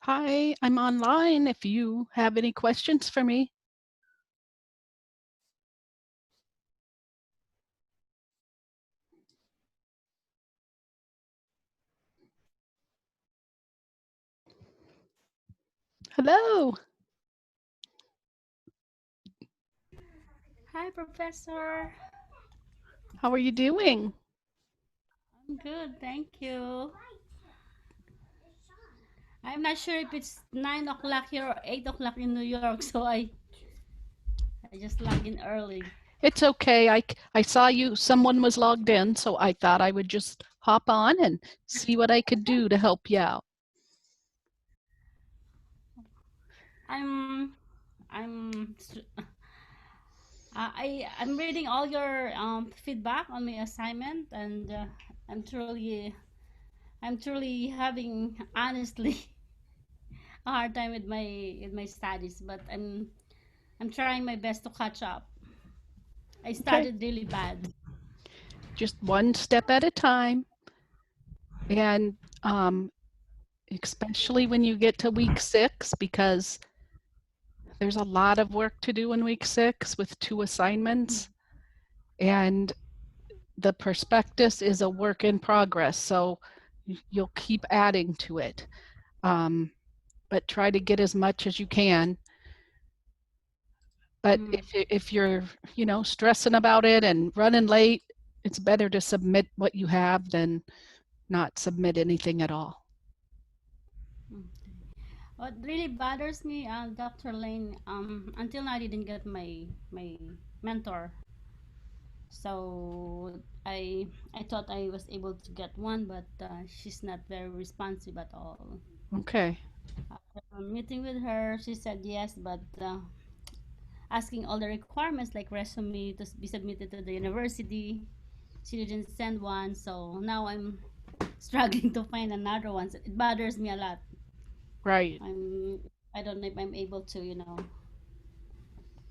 Hi, I'm online if you have any questions for me. Hello, Hi, Professor. how are you doing? I'm good, thank you. I'm not sure if it's 9 o'clock here or 8 o'clock in New York, so I just log in early. It's okay. I saw someone was logged in, so I thought I would just hop on and see what I could do to help you out. I'm I'm I'm reading all your feedback on my assignment, and I'm truly having honestly a hard time with my studies, but I'm trying my best to catch up. I Okay, started really bad. just one step at a time. And especially when you get to week 6, because there's a lot of work to do in week 6 with 2 assignments. And the prospectus is a work in progress, so you'll keep adding to it. Um, but try to get as much as you can. But Mm. if you're, stressing about it and running late, it's better to submit what you have than not submit anything at all. Mm. What really bothers me, Dr. Lane, until now I didn't get my mentor. So I thought I was able to get one, but she's not very responsive at all. Okay. After a meeting with her, she said yes, but asking all the requirements like resume to be submitted to the university, she didn't send one. So now I'm struggling to find another one. So it bothers me a lot. Right. I'm I don't know if I'm able to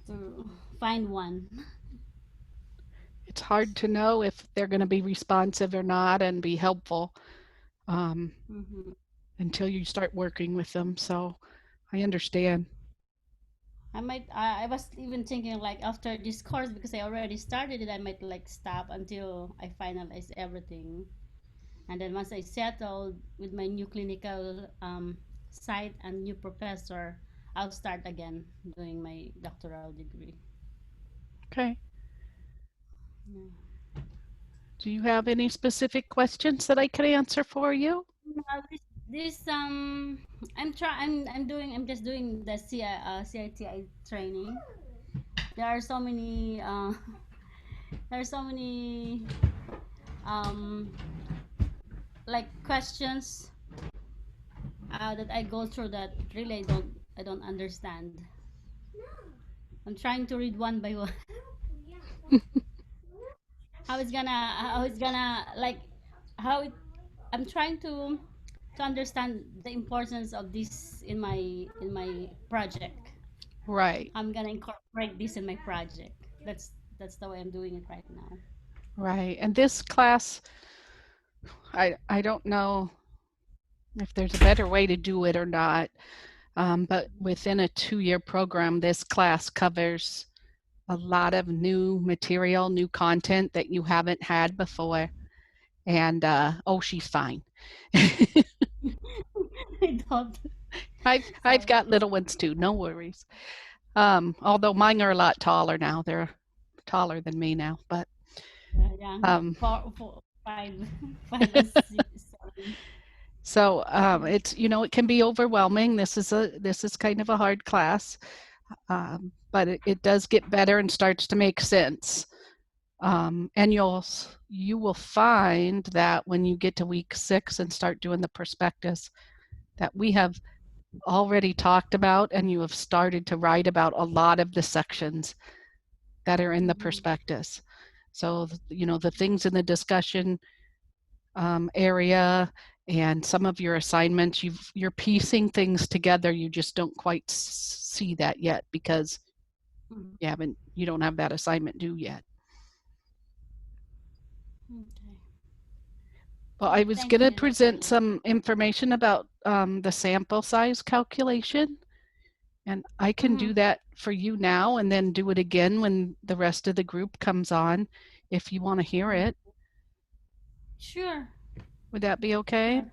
to find one. It's hard to know if they're going to be responsive or not and be helpful um, Hmm. until you start working with them. So I understand. I was even thinking like after this course because I already started it, I might like stop until I finalize everything. And then once I settled with my new clinical site and new professor, I'll start again doing my doctoral degree. Okay. Yeah. Do you have any specific questions that I could answer for you? This I'm just doing the CITI training. There are so many there are so many um like questions that I go through that really I don't understand. I'm trying to read one by one. How it's gonna like how it I'm trying to understand the importance of this in my project. Right. I'm gonna incorporate this in my project. That's the way I'm doing it right now. Right. And this class, I don't know if there's a better way to do it or not. But within a 2-year program, this class covers a lot of new material, new content that you haven't had before. And oh, she's fine. I don't. I've So got little ones too, no worries. Although mine are a lot taller now. They're taller than me now, but yeah, um, four, five, 5 and 6, 7. so it's it can be overwhelming. This is kind of a hard class, but it does get better and starts to make sense. And you will find that when you get to week 6 and start doing the prospectus, that we have already talked about and you have started to write about a lot of the sections that are in the Mm-hmm. prospectus. So the things in the discussion area and some of your assignments, you're piecing things together. You just don't quite see that yet because Mm-hmm. you don't have that assignment due yet. Okay. Well, I was Thank going to you, Dr. present Lynn. some information about the sample size calculation, and I can Mm-hmm. do that for you now and then do it again when the rest of the group comes on if you want to hear it. Sure. Would that be okay? Sure.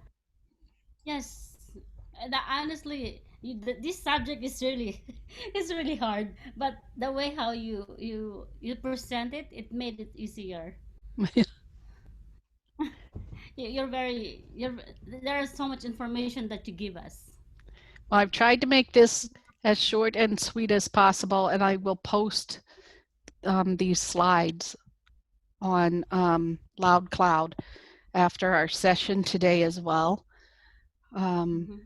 Yes. That honestly, this subject is really, it's really hard. But the way how you present it, it made it easier. You're very you're. There is so much information that you give us. Well, I've tried to make this as short and sweet as possible, and I will post these slides on LoudCloud after our session today as well. Um, Mm-hmm.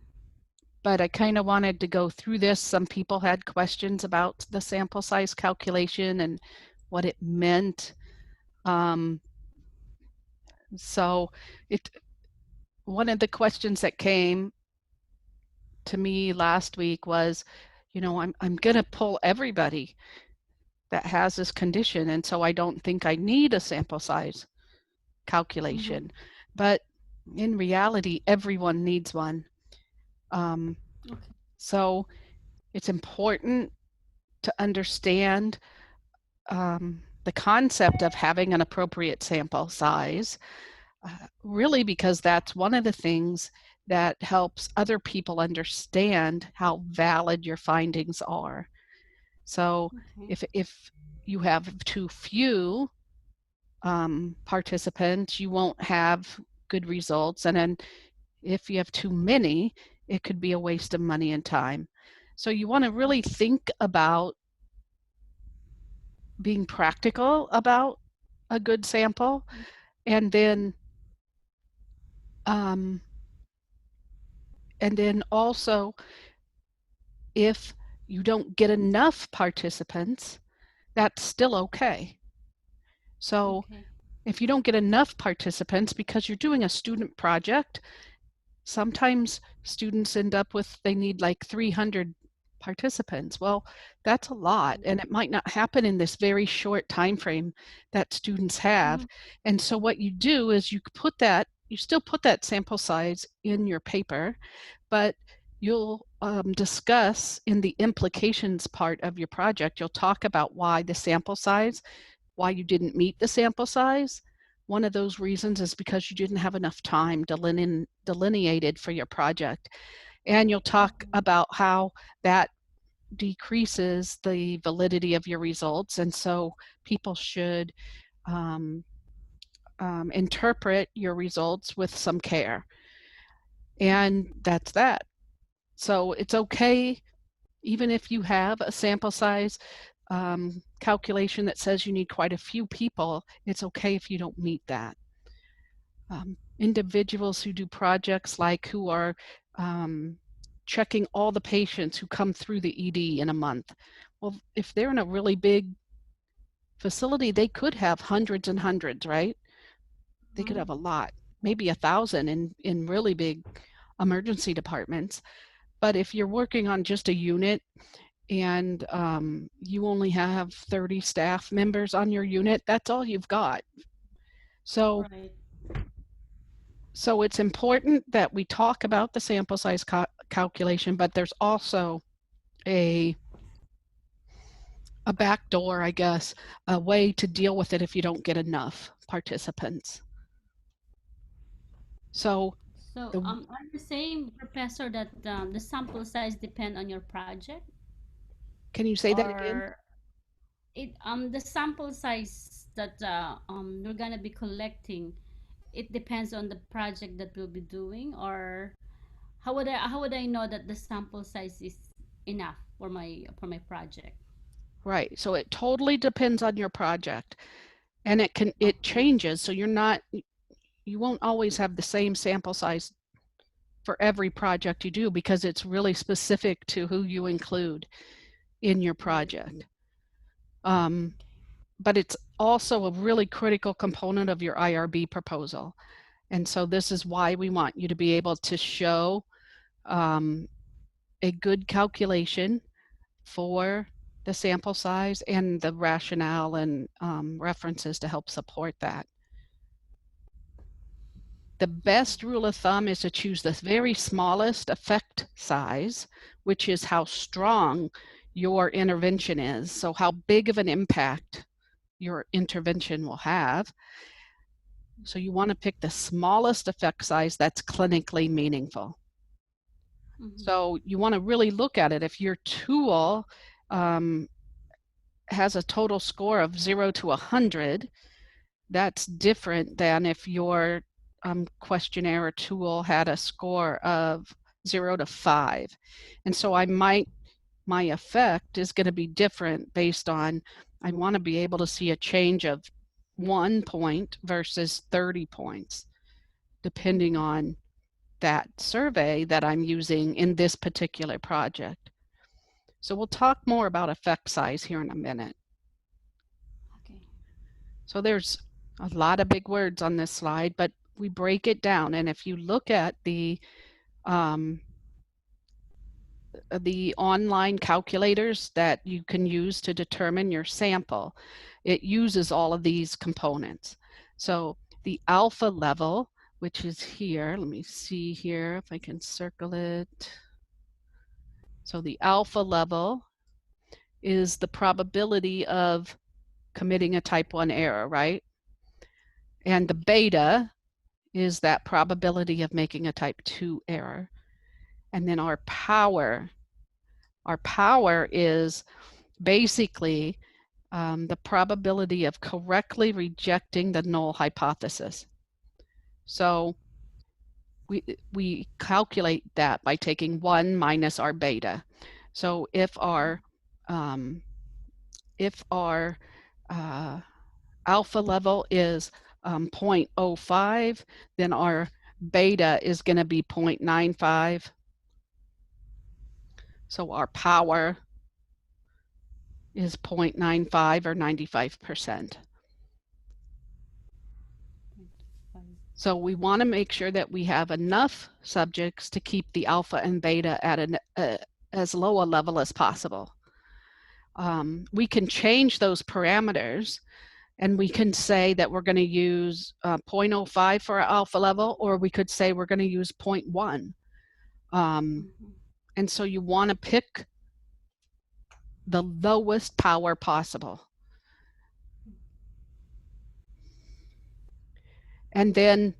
but I kind of wanted to go through this. Some people had questions about the sample size calculation and what it meant. Um, so it one of the questions that came to me last week was, I'm going to pull everybody that has this condition, and so I don't think I need a sample size Mm-hmm. calculation. But in reality, everyone needs one. Um, Okay. so it's important to understand the concept of having an appropriate sample size, really because that's one of the things that helps other people understand how valid your findings are. So Okay. if you have too few participants, you won't have good results. And then if you have too many, it could be a waste of money and time. So you want to really Okay. think about being practical about a good sample, and then um, also, if you don't get enough participants, that's still okay. So Okay. if you don't get enough participants because you're doing a student project, sometimes students end up with they need like 300 participants. Well, that's a lot, and it might not happen in this very short time frame that students Mm-hmm. have. And so what you do is you still put that sample size in your paper, but you'll discuss in the implications part of your project, you'll talk about why you didn't meet the sample size. One of those reasons is because you didn't have enough time delineated for your project. And you'll talk about how that decreases the validity of your results. And so people should um, interpret your results with some care. And that's that. So it's okay, even if you have a sample size calculation that says you need quite a few people, it's okay if you don't meet that. Individuals who do projects like who are checking all the patients who come through the ED in a month. Well, if they're in a really big facility, they could have hundreds and hundreds, right? They could Mm-hmm. have a lot, maybe 1,000 in really big emergency departments. But if you're working on just a unit and you only have 30 staff members on your unit, that's all you've got. So, Right. so it's important that we talk about the sample size calculation, but there's also a a back door, I guess, a way to deal with it if you don't get enough participants. So So, the are you saying, Professor, that the sample size depend on your project, can you say that again? or the sample size that you're gonna be collecting, it depends on the project that we'll be doing, or how would I know that the sample size is enough for my project? Right. So it totally depends on your project, and it Okay. changes. So you won't always have the same sample size for every project you do because it's really specific to who you include in your Right. project. Um, but it's also a really critical component of your IRB proposal. And so this is why we want you to be able to show um, a good calculation for the sample size and the rationale and references to help support that. The best rule of thumb is to choose the very smallest effect size, which is how strong your intervention is. So how big of an impact your intervention will have. So you want to pick the smallest effect size that's clinically meaningful. Mm-hmm. So you want to really look at it. If your tool has a total score of 0 to 100, that's different than if your questionnaire or tool had a score of 0 to 5. And so my effect is going to be different based on, I want to be able to see a change of 1 point versus 30 points, depending on that survey that I'm using in this particular project. So we'll talk more about effect size here in a minute. Okay. So there's a lot of big words on this slide, but we break it down. And if you look at the online calculators that you can use to determine your sample, it uses all of these components. So the alpha level, which is here, let me see here if I can circle it. So the alpha level is the probability of committing a type 1 error, right? And the beta is that probability of making a type 2 error. And then our power is basically the probability of correctly rejecting the null hypothesis. So we calculate that by taking 1 minus our beta. So if our alpha level is 0.05, then our beta is going to be 0.95. So our power is 0.95 or 95%. So we want to make sure that we have enough subjects to keep the alpha and beta at as low a level as possible. We can change those parameters, and we can say that we're going to use 0.05 for our alpha level, or we could say we're going to use 0.1. And so you want to pick the lowest power possible. And then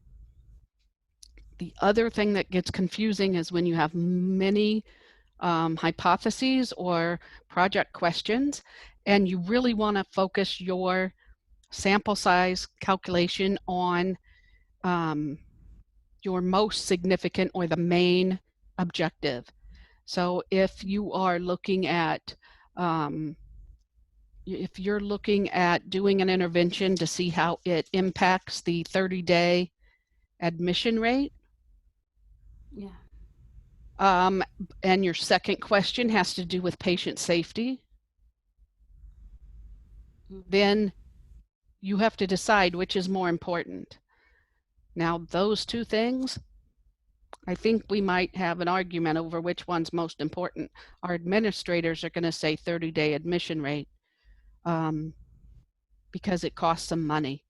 the other thing that gets confusing is when you have many hypotheses or project questions, and you really want to focus your sample size calculation on your most significant or the main objective. So if you are looking at if you're looking at doing an intervention to see how it impacts the 30-day admission rate, Yeah. And your second question has to do with patient safety, then you have to decide which is more important. Now, those two things, I think we might have an argument over which one's most important. Our administrators are going to say 30-day admission rate because it costs them money.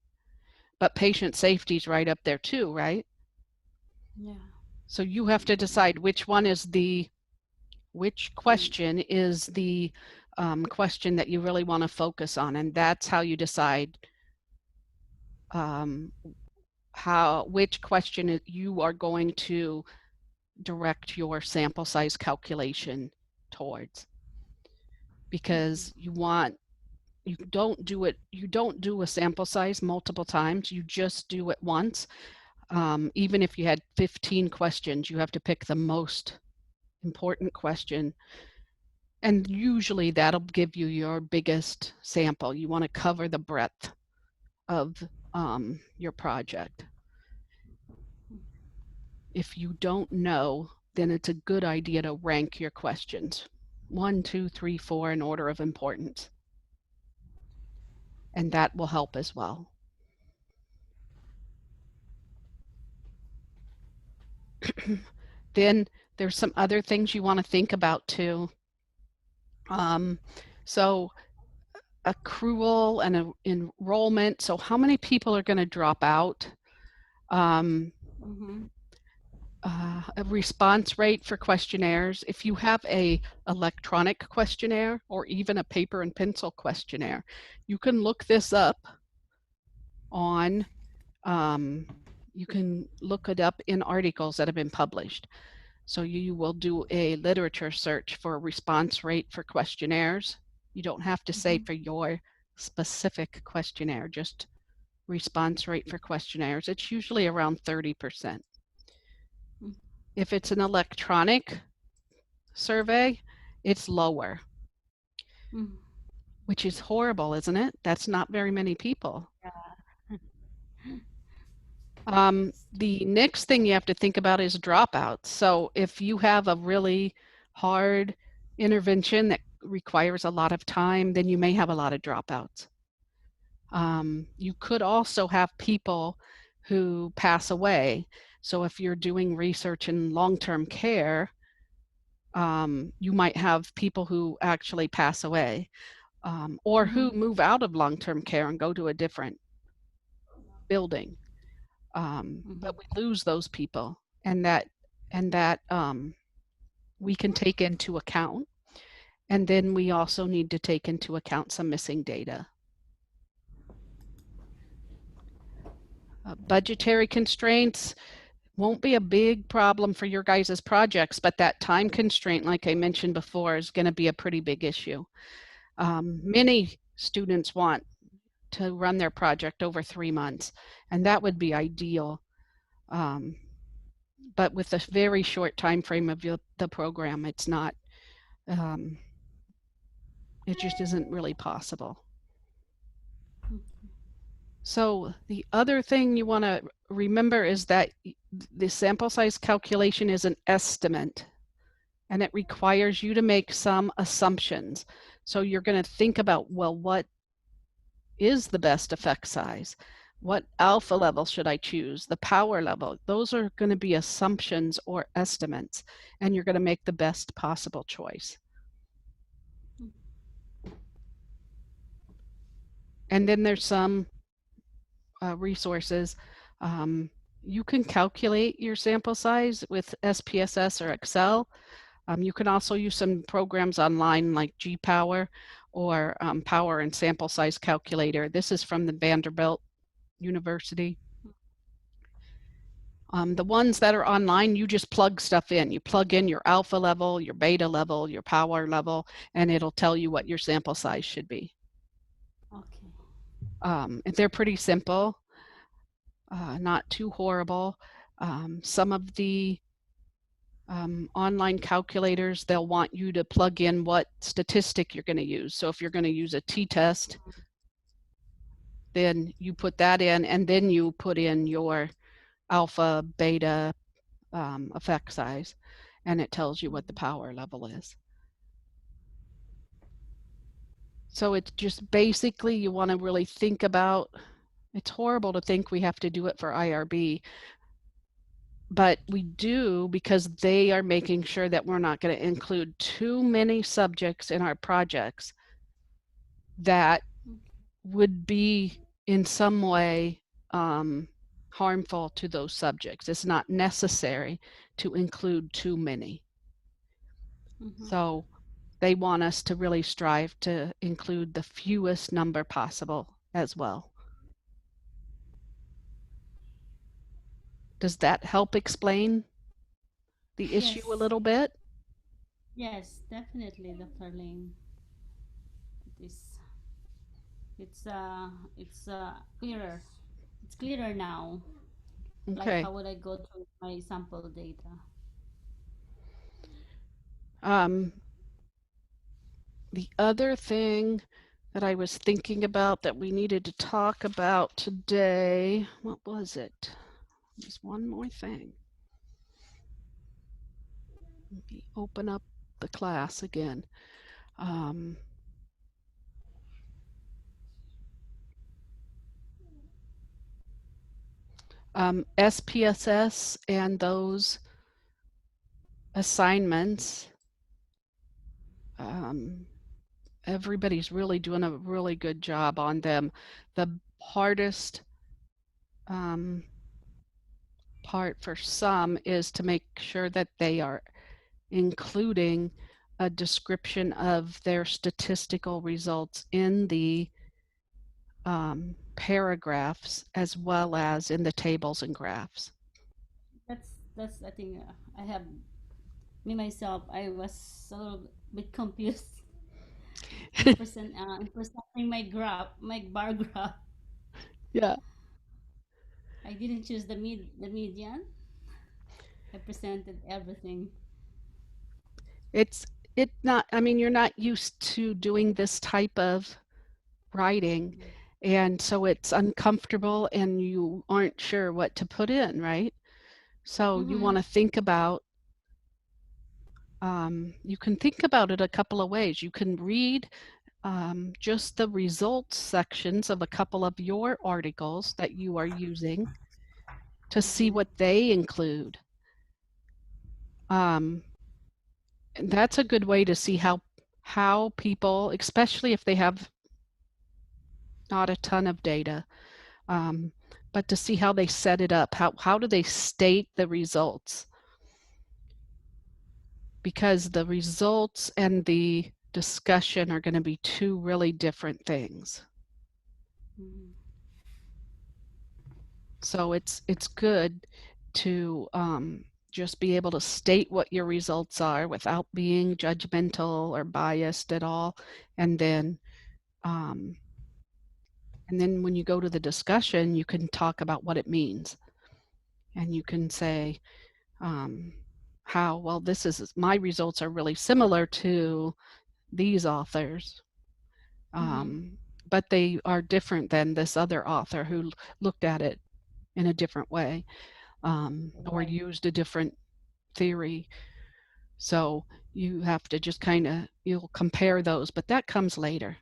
But patient safety is right up there too, right? Yeah. So you have to decide which question is the question that you really want to focus on, and that's how you decide which question you are going to direct your sample size calculation towards. Because you don't do a sample size multiple times, you just do it once. Even if you had 15 questions, you have to pick the most important question, and usually that'll give you your biggest sample. You want to cover the breadth of your project. If you don't know, then it's a good idea to rank your questions 1, 2, 3, 4 in order of importance, and that will help as well. Then there's some other things you want to think about too. So accrual and enrollment. So how many people are going to drop out? Mm-hmm. A response rate for questionnaires. If you have a electronic questionnaire or even a paper and pencil questionnaire, you can look this up on, um, you can look it up in articles that have been published. So you will do a literature search for a response rate for questionnaires. You don't have to say Mm-hmm. for your specific questionnaire, just response rate for questionnaires. It's usually around 30%. If it's an electronic survey, it's lower, Mm-hmm. which is horrible, isn't it? That's not very many people. Yeah. The next thing you have to think about is dropouts. So if you have a really hard intervention that requires a lot of time, then you may have a lot of dropouts. You could also have people who pass away. So if you're doing research in long-term care, you might have people who actually pass away, or who Mm-hmm. move out of long-term care and go to a different building. Mm-hmm. But we lose those people, and that we can take into account. And then we also need to take into account some missing data. Budgetary constraints won't be a big problem for your guys' projects, but that time constraint, like I mentioned before, is going to be a pretty big issue. Many students want to run their project over 3 months, and that would be ideal. Um, but with a very short time frame of the program, it's not, um, it just isn't really possible. So the other thing you want to remember is that the sample size calculation is an estimate, and it requires you to make some assumptions. So you're going to think about, well, what is the best effect size? What alpha level should I choose? The power level. Those are going to be assumptions or estimates, and you're going to make the best possible choice. And then there's some resources. Um, you can calculate your sample size with SPSS or Excel. You can also use some programs online like GPower or Power and Sample Size Calculator. This is from the Vanderbilt University. The ones that are online, you just plug stuff in. You plug in your alpha level, your beta level, your power level, and it'll tell you what your sample size should be. Okay. They're pretty simple, not too horrible. Some of the online calculators, they'll want you to plug in what statistic you're going to use. So if you're going to use a t-test, then you put that in, and then you put in your alpha, beta, effect size, and it tells you what the power level is. So it's just basically you want to really think about, it's horrible to think we have to do it for IRB, but we do because they are making sure that we're not going to include too many subjects in our projects that would be in some way harmful to those subjects. It's not necessary to include too many. Mm-hmm. So they want us to really strive to include the fewest number possible as well. Does that help explain the issue a Yes. little bit? Yes, definitely, Dr. Ling. It is. It's clearer. It's clearer now. Like Okay. how would I go through my sample data? Um, the other thing that I was thinking about that we needed to talk about today, what was it? There's one more thing. Let me open up the class again. Um, SPSS and those assignments, um, everybody's really doing a really good job on them. The hardest um, part for some is to make sure that they are including a description of their statistical results in the paragraphs as well as in the tables and graphs. That's I think I have me myself. I was a little bit confused in presenting my bar graph. Yeah, I didn't choose the median. I presented everything. it's not, I mean, you're not used to doing this type of writing, Mm-hmm. and so it's uncomfortable and you aren't sure what to put in, right? So you Mm-hmm. want to think about, you can think about it a couple of ways. You can read just the results sections of a couple of your articles that you are using to see Mm-hmm. what they include. Um, and that's a good way to see how people, especially if they have not a ton of data, um, but to see how they set it up. How do they state the results? Because the results and the discussion are going to be two really different things. Mm-hmm. So it's good to just be able to state what your results are without being judgmental or biased at all, and then um, when you go to the discussion, you can talk about what it means, and you can say um, how well this is my results are really similar to these authors, Mm-hmm. um, but they are different than this other author who looked at it in a different way, or Right. used a different theory. So you have to just kind of, you'll compare those, but that comes later.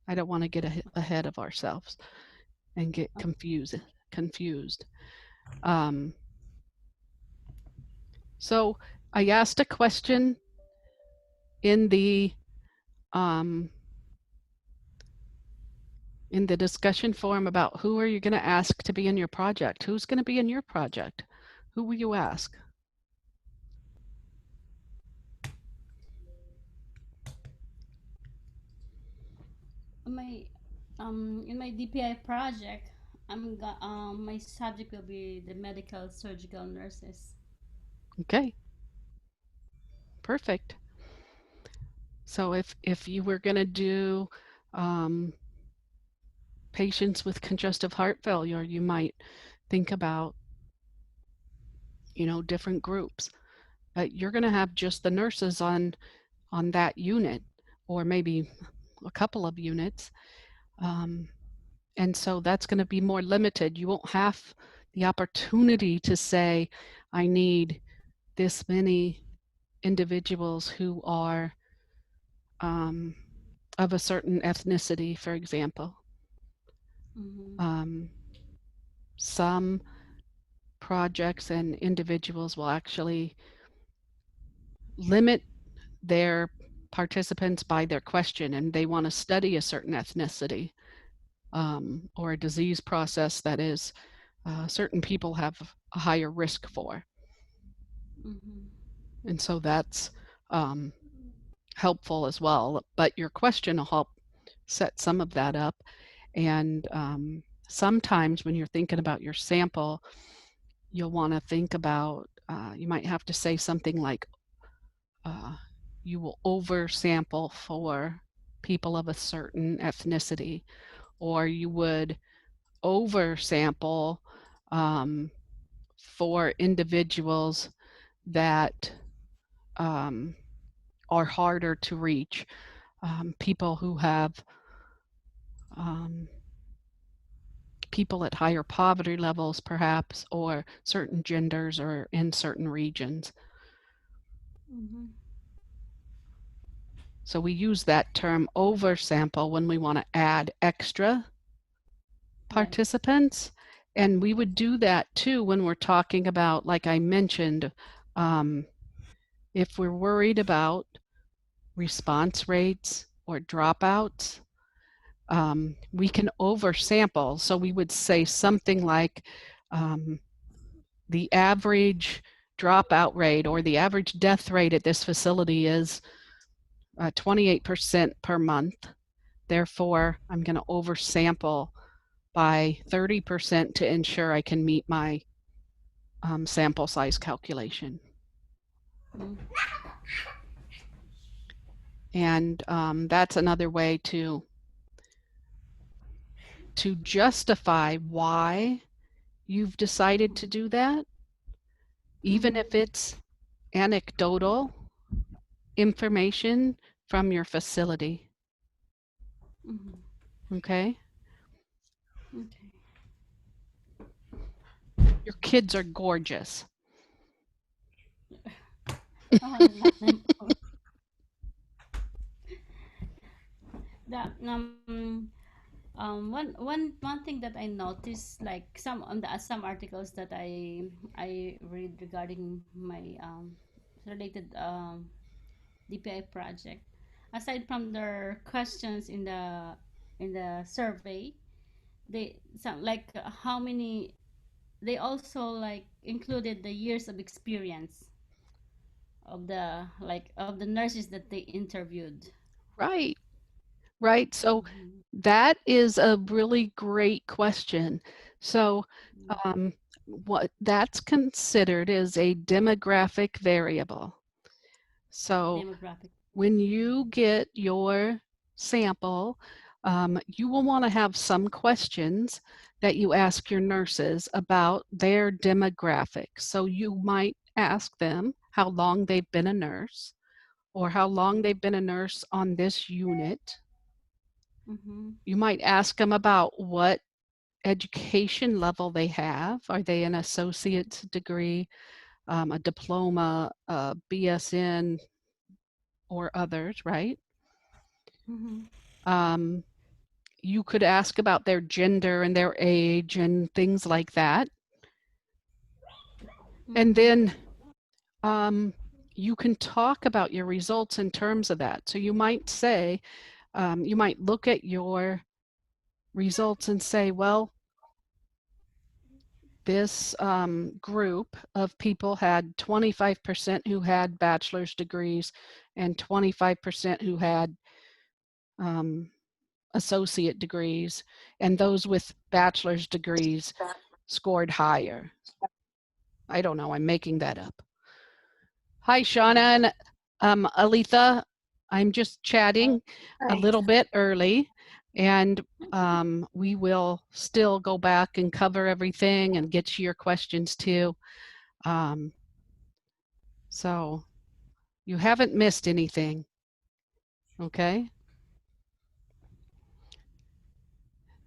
I don't want to get ahead of ourselves and get confused. Um, so I asked a question in the um, discussion forum about who are you going to ask to be in your project? Who's going to be in your project? Who will you ask? My in my DPI project, my subject will be the medical surgical nurses. Okay, perfect. So if you were going to do um, patients with congestive heart failure, you might think about, different groups. You're going to have just the nurses on that unit, or maybe a couple of units, um, and so that's going to be more limited. You won't have the opportunity to say, I need this many individuals who are um, of a certain ethnicity, for example. Mm-hmm. Um, some projects and individuals will actually limit their participants by their question, and they want to study a certain ethnicity, or a disease process that is certain people have a higher risk for. Mm-hmm. And so that's um, helpful as well. But your question will help set some of that up. And sometimes when you're thinking about your sample, you'll want to think about, you might have to say something like, uh, you will oversample for people of a certain ethnicity, or you would oversample um, for individuals that um, are harder to reach, people who have um, people at higher poverty levels, perhaps, or certain genders or in certain regions. Mm-hmm. So we use that term oversample when we want to add extra Right. participants. And we would do that too when we're talking about, like I mentioned, um, if we're worried about response rates or dropouts, we can oversample. So we would say something like, um, the average dropout rate or the average death rate at this facility is 28% per month. Therefore, I'm going to oversample by 30% to ensure I can meet my sample size calculation. Mm. And that's another way to justify why you've decided to do that, even if Mm-hmm. it's anecdotal information from your facility. Mm-hmm. Okay? Okay. Your kids are gorgeous. Oh, that one thing that I noticed, like some articles that I read regarding my related DPI project, aside from their questions in the survey, they some like how many, they also like included the years of experience of the nurses that they interviewed. Right, right. So Mm-hmm. that is a really great question. So, um, what that's considered is a demographic variable. So, Demographic. when you get your sample, you will want to have some questions that you ask your nurses about their demographics. So, you might ask them how long they've been a nurse or how long they've been a nurse on this unit. Mm-hmm. You might ask them about what education level they have. Are they an associate's degree, a diploma, a BSN, or others, right? Mm-hmm. Um, you could ask about their gender and their age and things like that. And Mm-hmm. then um, you can talk about your results in terms of that. So you might say, you might look at your results and say, well, this group of people had 25% who had bachelor's degrees and 25% who had um, associate degrees, and those with bachelor's degrees scored higher. I don't know, I'm making that up. Hi, Shauna and Aletha. I'm just chatting a little bit early, and we will still go back and cover everything and get to your questions too. Um, so you haven't missed anything, okay?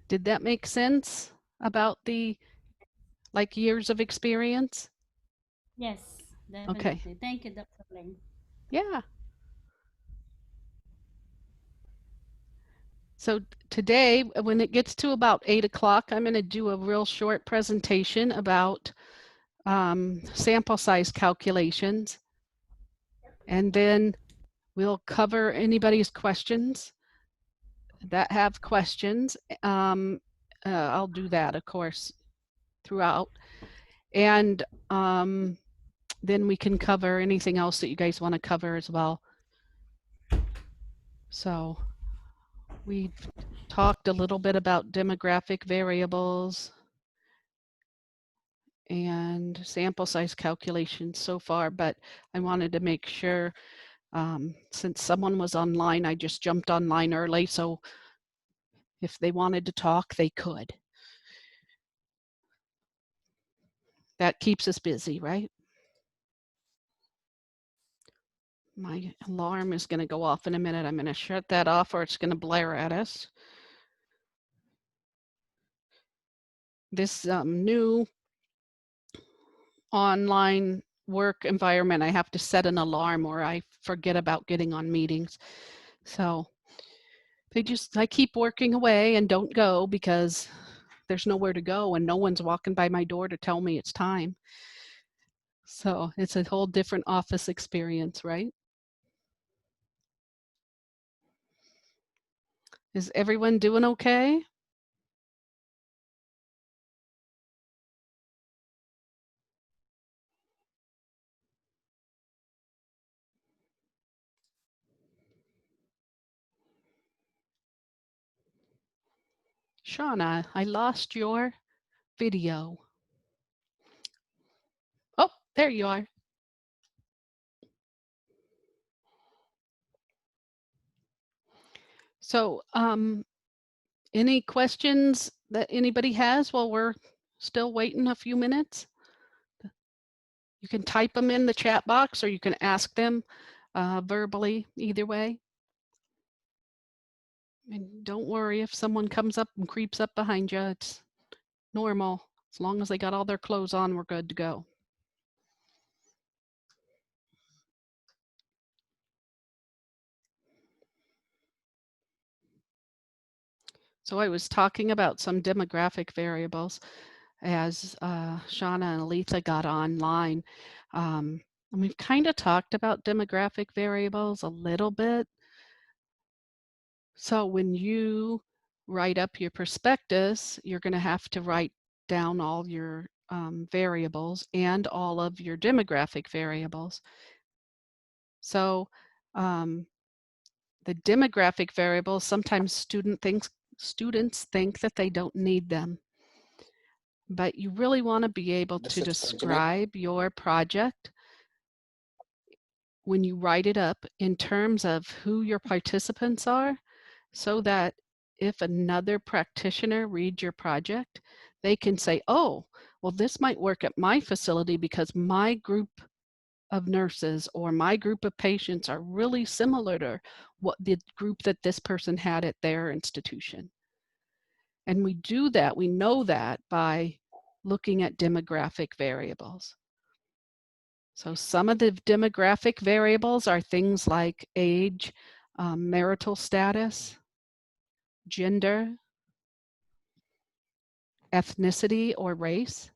Did that make sense about the like years of experience? Yes, Okay, definitely. Thank you, Dr. Ling. yeah. So today, when it gets to about 8 o'clock, I'm going to do a real short presentation about sample size calculations, and then we'll cover anybody's questions that have questions. I'll do that, of course, throughout. And then we can cover anything else that you guys want to cover as well. So we've talked a little bit about demographic variables and sample size calculations so far, but I wanted to make sure since someone was online, I just jumped online early, so if they wanted to talk, they could. That keeps us busy, right? My alarm is going to go off in a minute. I'm going to shut that off or it's going to blare at us. This new online work environment, I have to set an alarm or I forget about getting on meetings. So I keep working away and don't go because there's nowhere to go and no one's walking by my door to tell me it's time. So it's a whole different office experience, right? Is everyone doing okay? Shauna, I lost your video. Oh, there you are. So, any questions that anybody has while we're still waiting a few minutes? You can type them in the chat box or you can ask them verbally, either way. And don't worry if someone comes up and creeps up behind you, it's normal. As long as they got all their clothes on, we're good to go. So I was talking about some demographic variables as Shauna and Aletha got online. And we've kind of talked about demographic variables a little bit. So when you write up your prospectus, you're going to have to write down all your variables and all of your demographic variables. So the demographic variables, sometimes students think that they don't need them. But you really want to be able to describe your project when you write it up in terms of who your participants are, so that if another practitioner reads your project, they can say, oh, well, this might work at my facility because my group of nurses or my group of patients are really similar to what the group that this person had at their institution. And we do that, we know that by looking at demographic variables. So some of the demographic variables are things like age, marital status, gender, ethnicity, or race.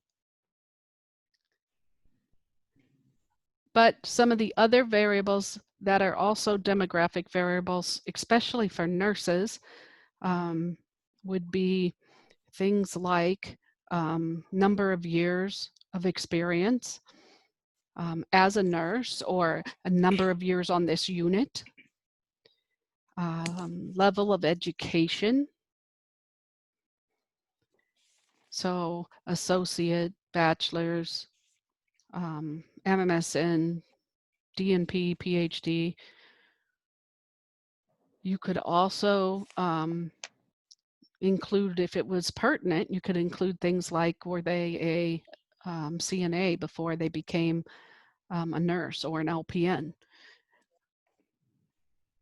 But some of the other variables that are also demographic variables, especially for nurses, would be things like number of years of experience as a nurse, or a number of years on this unit, level of education. So associate, bachelor's, MMSN, DNP, PhD. You could also include, if it was pertinent, you could include things like, were they a CNA before they became a nurse or an LPN?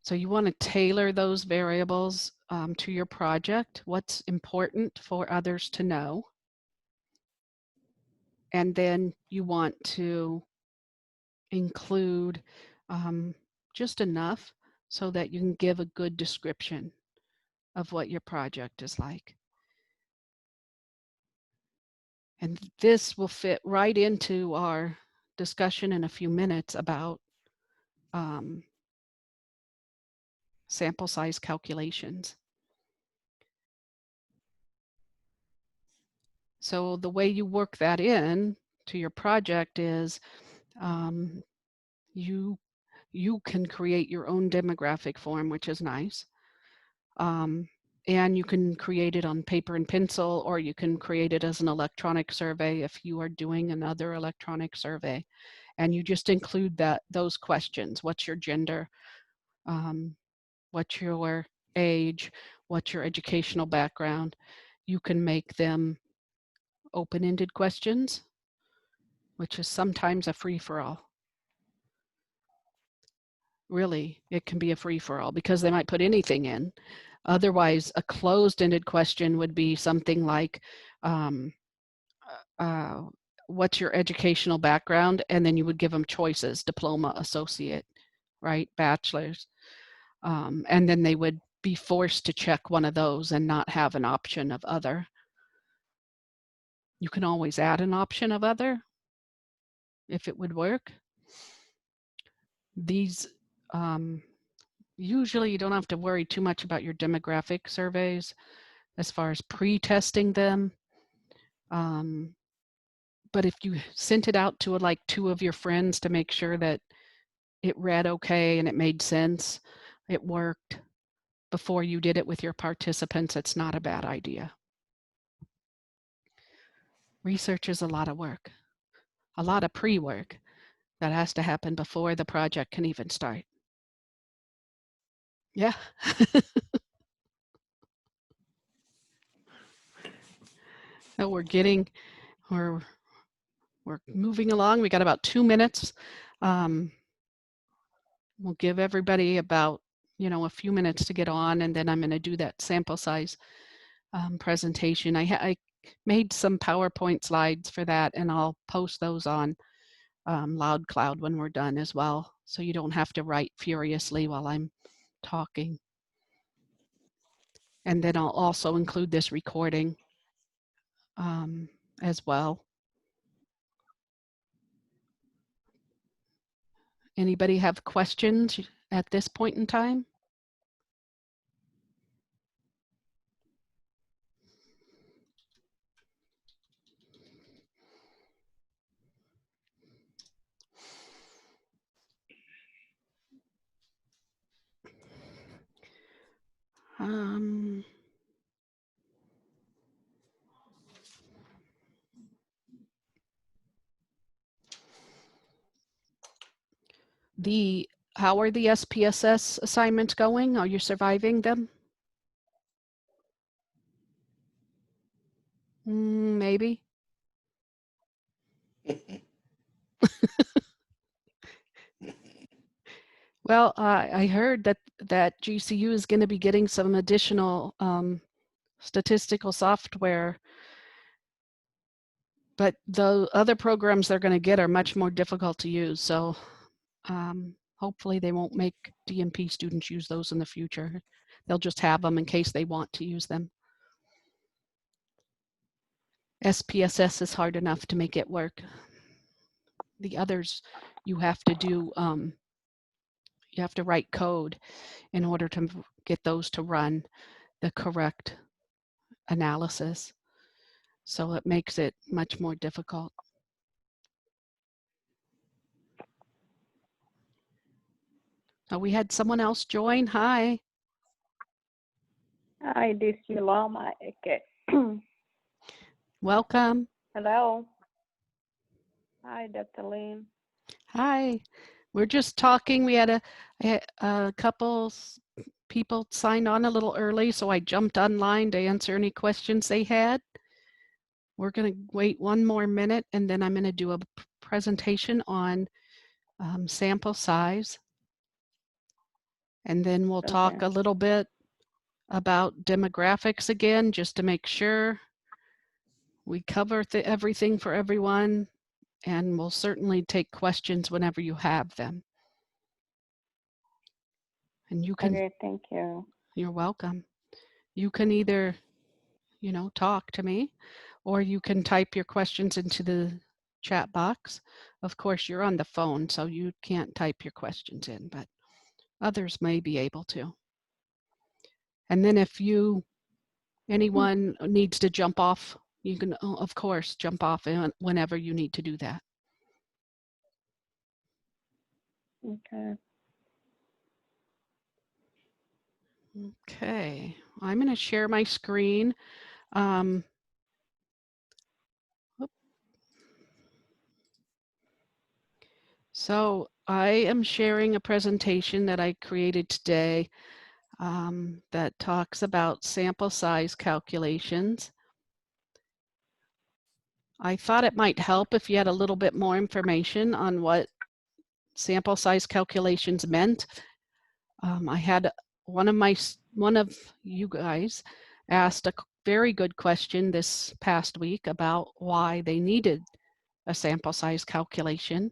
So you want to tailor those variables to your project, what's important for others to know. And then you want to include just enough so that you can give a good description of what your project is like. And this will fit right into our discussion in a few minutes about sample size calculations. So the way you work that in to your project is you can create your own demographic form, which is nice. And you can create it on paper and pencil, or you can create it as an electronic survey if you are doing another electronic survey. And you just include those questions. What's your gender? What's your age? What's your educational background? You can make them open-ended questions, which is sometimes a free-for-all. Really, it can be a free-for-all because they might put anything in. Otherwise, a closed-ended question would be something like, what's your educational background? And then you would give them choices: diploma, associate, right, bachelor's. And then they would be forced to check one of those and not have an option of other. You can always add an option of other if it would work. These usually you don't have to worry too much about your demographic surveys as far as pre-testing them. But if you sent it out to like 2 of your friends to make sure that it read okay and it made sense, it worked, before you did it with your participants, it's not a bad idea. Research is a lot of work, a lot of pre-work that has to happen before the project can even start. Yeah. So we're moving along. We got about 2 minutes. We'll give everybody about, a few minutes to get on, and then I'm going to do that sample size presentation. I made some PowerPoint slides for that, and I'll post those on LoudCloud when we're done as well, so you don't have to write furiously while I'm talking. And then I'll also include this recording as well. Anybody have questions at this point in time? Um, how are the SPSS assignments going? Are you surviving them? Maybe. Well, I heard that GCU is going to be getting some additional statistical software, but the other programs they're going to get are much more difficult to use. So hopefully they won't make DNP students use those in the future. They'll just have them in case they want to use them. SPSS is hard enough to make it work. The others, you have to do, you have to write code in order to get those to run the correct analysis. So it makes it much more difficult. Oh, we had someone else join. Hi. Hi, this is Yolama. Okay. Welcome. Hello. Hi, Dr. Lynn. Hi. We're just talking. We had a couple people signed on a little early, so I jumped online to answer any questions they had. We're going to wait one more minute, and then I'm going to do a presentation on sample size. And then we'll talk a little bit about demographics again, just to make sure we cover everything for everyone, and we'll certainly take questions whenever you have them. And you can. Okay, thank you. You're welcome. You can either, talk to me, or you can type your questions into the chat box. Of course, you're on the phone, so you can't type your questions in, but others may be able to. And then if anyone needs to jump off, you can, of course, jump off whenever you need to do that. Okay. Okay, I'm going to share my screen. So I am sharing a presentation that I created today that talks about sample size calculations. I thought it might help if you had a little bit more information on what sample size calculations meant. I had one of you guys asked a very good question this past week about why they needed a sample size calculation.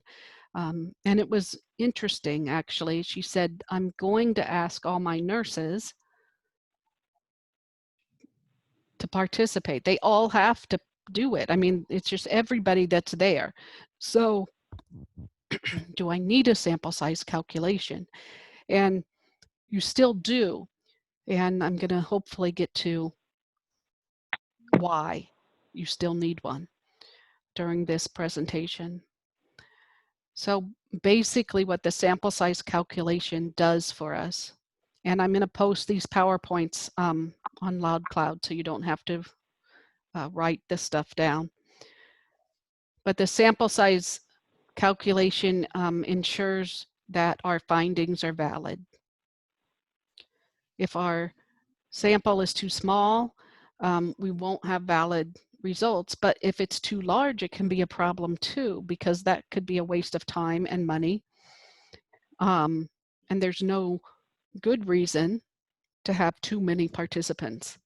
And it was interesting, actually. She said, I'm going to ask all my nurses to participate. They all have to do it. I mean, it's just everybody that's there. So do I need a sample size calculation? And you still do. And I'm going to hopefully get to why you still need one during this presentation. So basically what the sample size calculation does for us, and I'm going to post these PowerPoints on LoudCloud so you don't have to write this stuff down. But the sample size calculation ensures that our findings are valid. If our sample is too small, we won't have valid results. But if it's too large, it can be a problem too, because that could be a waste of time and money. And there's no good reason to have too many participants.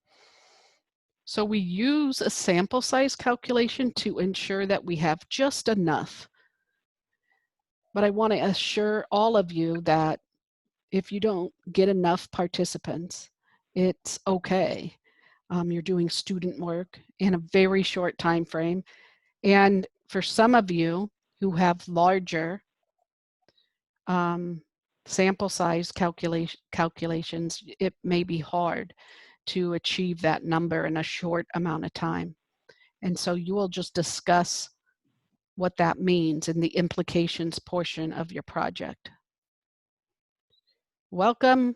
So we use a sample size calculation to ensure that we have just enough. But I want to assure all of you that if you don't get enough participants, it's okay. You're doing student work in a very short time frame. And for some of you who have larger sample size calculations, it may be hard to achieve that number in a short amount of time. And so you will just discuss what that means in the implications portion of your project. Welcome.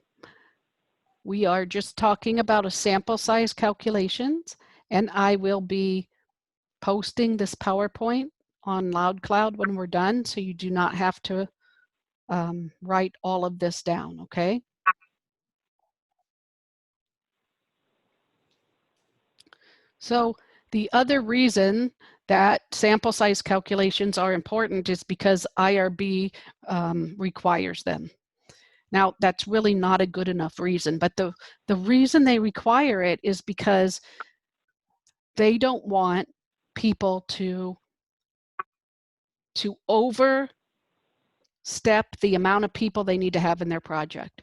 We are just talking about a sample size calculations, and I will be posting this PowerPoint on LoudCloud when we're done, so you do not have to write all of this down, okay? So the other reason that sample size calculations are important is because IRB requires them. Now, that's really not a good enough reason, but the reason they require it is because they don't want people to overstep the amount of people they need to have in their project.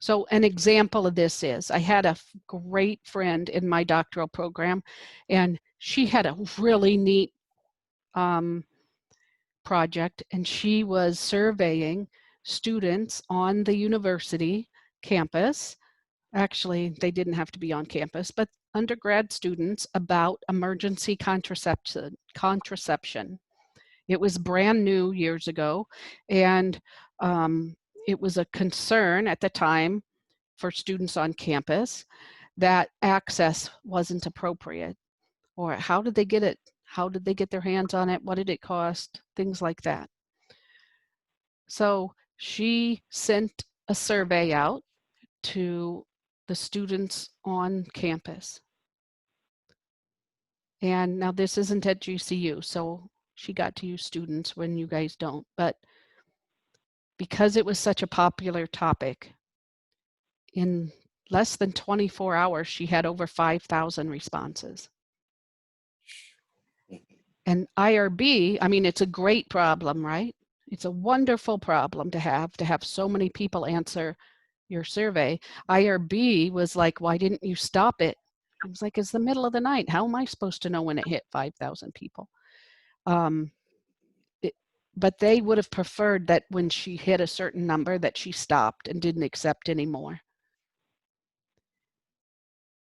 So an example of this is, I had a great friend in my doctoral program, and she had a really neat project, and she was surveying students on the university campus. Actually, they didn't have to be on campus, but undergrad students about emergency contraception. It was brand new years ago, and it was a concern at the time for students on campus that access wasn't appropriate, or how did they get it? How did they get their hands on it? What did it cost? Things like that. So she sent a survey out to the students on campus. And now this isn't at GCU, so she got to use students when you guys don't. But because it was such a popular topic, in less than 24 hours, she had over 5,000 responses. And IRB, I mean, it's a great problem, right? It's a wonderful problem to have so many people answer your survey. IRB was like, why didn't you stop it? I was like, it's the middle of the night. How am I supposed to know when it hit 5,000 people? But they would have preferred that when she hit a certain number that she stopped and didn't accept anymore.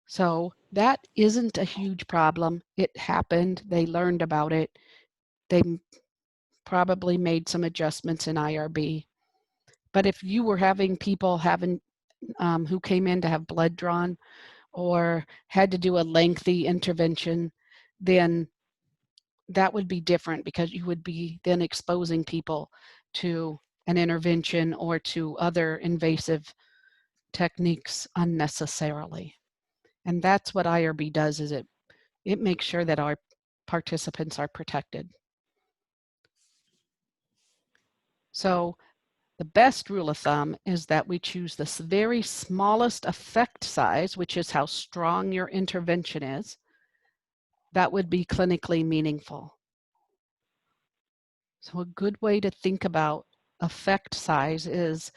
So that isn't a huge problem. It happened. They learned about it. They probably made some adjustments in IRB. But if you were having people who came in to have blood drawn or had to do a lengthy intervention, then that would be different, because you would be then exposing people to an intervention or to other invasive techniques unnecessarily. And that's what IRB does, is it makes sure that our participants are protected. So the best rule of thumb is that we choose the very smallest effect size, which is how strong your intervention is, that would be clinically meaningful. So a good way to think about effect size is,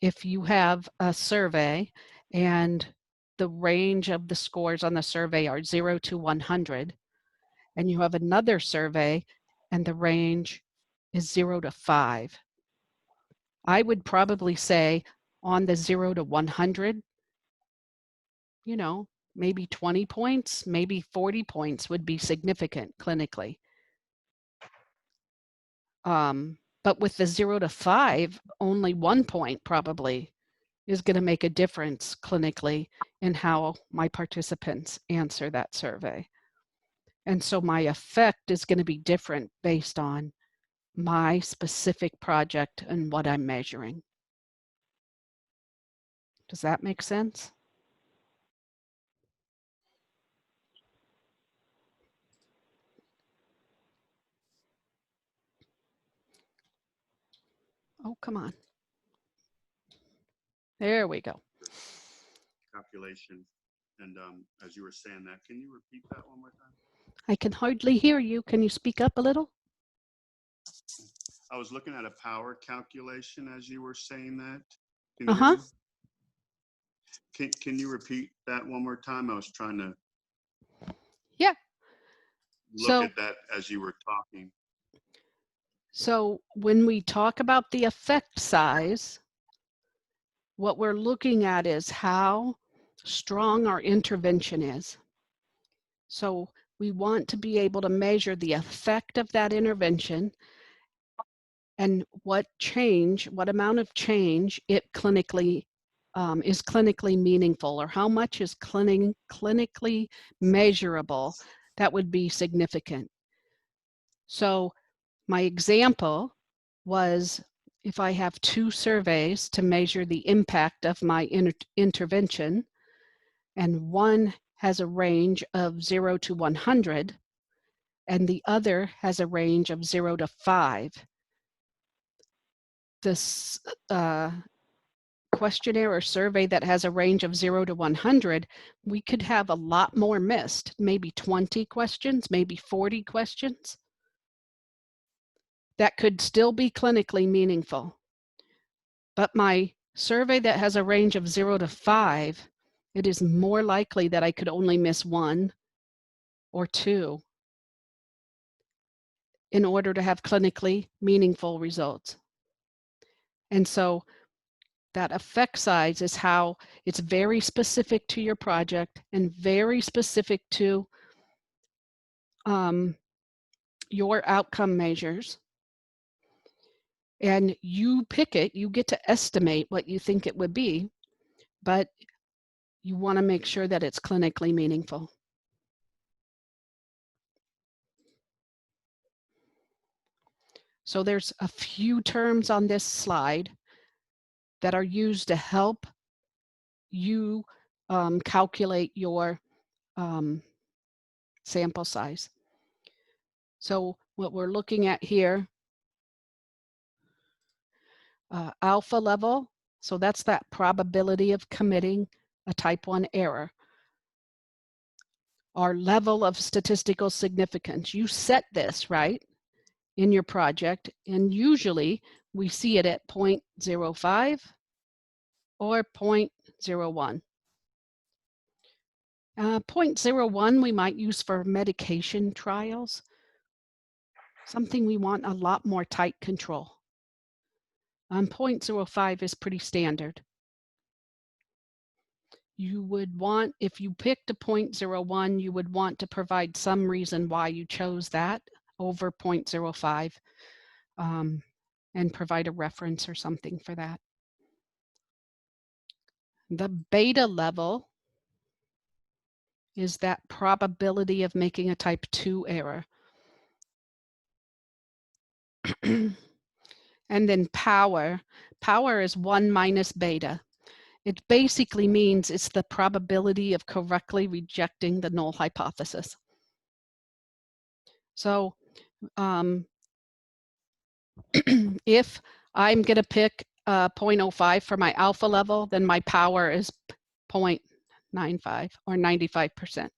if you have a survey and the range of the scores on the survey are 0 to 100, and you have another survey and the range is 0 to 5, I would probably say on the 0 to 100, maybe 20 points, maybe 40 points would be significant clinically. But with the 0 to 5, only 1 point probably is going to make a difference clinically in how my participants answer that survey. And so my effect is going to be different based on my specific project and what I'm measuring. Does that make sense? Oh, come on. There we go. Calculation. And as you were saying that, can you repeat that one more time? I can hardly hear you. Can you speak up a little? I was looking at a power calculation as you were saying that. Can you Uh-huh. hear me? Can you repeat that one more time? I was trying to Yeah. look at that as you were talking. So when we talk about the effect size, what we're looking at is how strong our intervention is. So we want to be able to measure the effect of that intervention and what amount of change it clinically is clinically meaningful, or how much is clinically measurable that would be significant. So my example was, if I have 2 surveys to measure the impact of my intervention, and one has a range of 0 to 100, and the other has a range of 0 to 5. This questionnaire or survey that has a range of 0 to 100, we could have a lot more missed, maybe 20 questions, maybe 40 questions. That could still be clinically meaningful. But my survey that has a range of 0 to 5, it is more likely that I could only miss 1 or 2 in order to have clinically meaningful results. And so that effect size is how it's very specific to your project and very specific to your outcome measures. And you pick it, you get to estimate what you think it would be, but you want to make sure that it's clinically meaningful. So there's a few terms on this slide that are used to help you calculate your sample size. So what we're looking at here, alpha level, so that's that probability of committing a type 1 error. Our level of statistical significance, you set this, right, in your project, and usually we see it at 0.05 or 0.01. 0.01 we might use for medication trials, something we want a lot more tight control. 0.05 is pretty standard. You would want, if you picked a 0.01, you would want to provide some reason why you chose that over 0.05, and provide a reference or something for that. The beta level is that probability of making a type 2 error. And then power is 1 minus beta. It basically means it's the probability of correctly rejecting the null hypothesis. So if I'm going to pick 0.05 for my alpha level, then my power is 0.95 or 95%.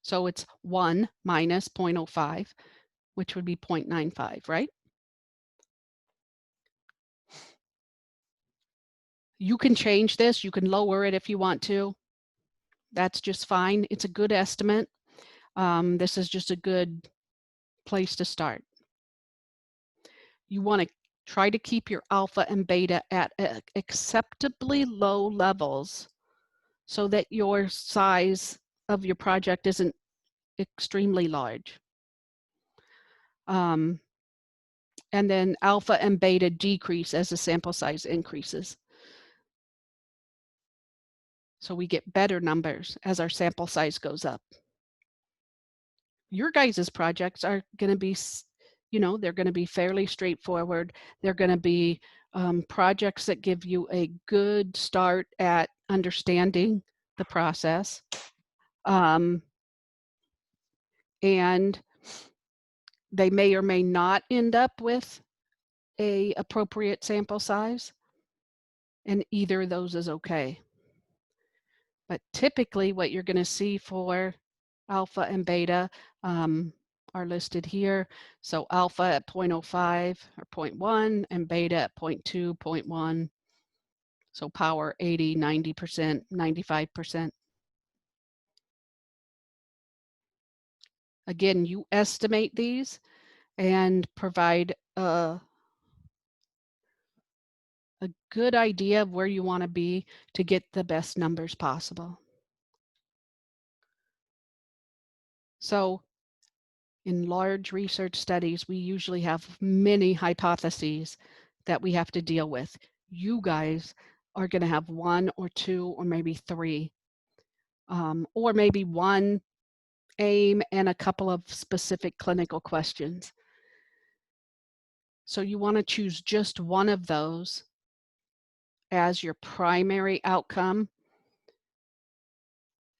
So it's 1 minus 0.05, which would be 0.95, right? You can change this. You can lower it if you want to. That's just fine. It's a good estimate. This is just a good place to start. You want to try to keep your alpha and beta at acceptably low levels so that your size of your project isn't extremely large. And then alpha and beta decrease as the sample size increases. So we get better numbers as our sample size goes up. Your guys' projects are going to be, they're going to be fairly straightforward. They're going to be projects that give you a good start at understanding the process. And they may or may not end up with a appropriate sample size, and either of those is okay. But typically what you're going to see for alpha and beta are listed here. So alpha at 0.05 or 0.1 and beta at 0.2, 0.1. So power 80, 90%, 95%. Again, you estimate these and provide a good idea of where you want to be to get the best numbers possible. So in large research studies, we usually have many hypotheses that we have to deal with. You guys are going to have one or two or maybe three, or maybe one aim and a couple of specific clinical questions. So you want to choose just one of those as your primary outcome,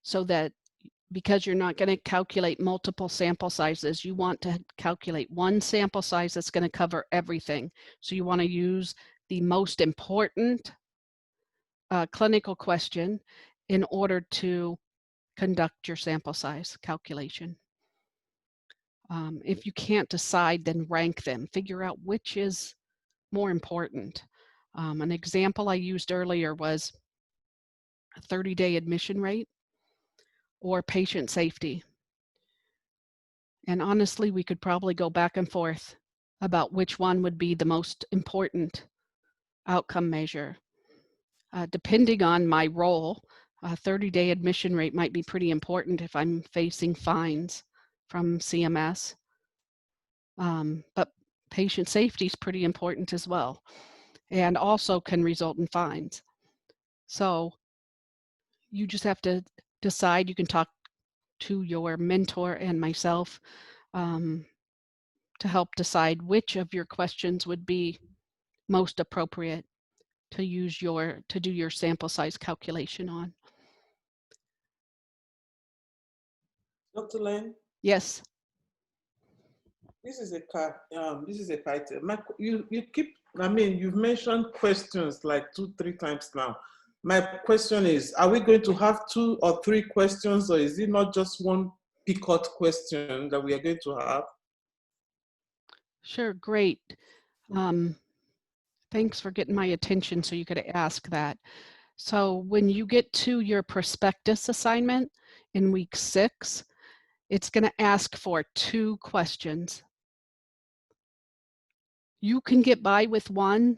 so that because you're not going to calculate multiple sample sizes, you want to calculate one sample size that's going to cover everything. So you want to use the most important clinical question in order to conduct your sample size calculation. If you can't decide, then rank them. Figure out which is more important. An example I used earlier was a 30-day admission rate or patient safety. And honestly, we could probably go back and forth about which one would be the most important outcome measure. Depending on my role, a 30-day admission rate might be pretty important if I'm facing fines from CMS. But patient safety is pretty important as well, and also can result in fines. So you just have to decide. You can talk to your mentor and myself to help decide which of your questions would be most appropriate to do your sample size calculation on. Dr. Lane, Yes. this is a title. You keep, I mean, you've mentioned questions like 2-3 times now. My question is, are we going to have 2 or 3 questions, or is it not just one picot question that we are going to have? Sure, great. Thanks for getting my attention so you could ask that. So when you get to your prospectus assignment in week 6, it's going to ask for 2 questions. You can get by with one.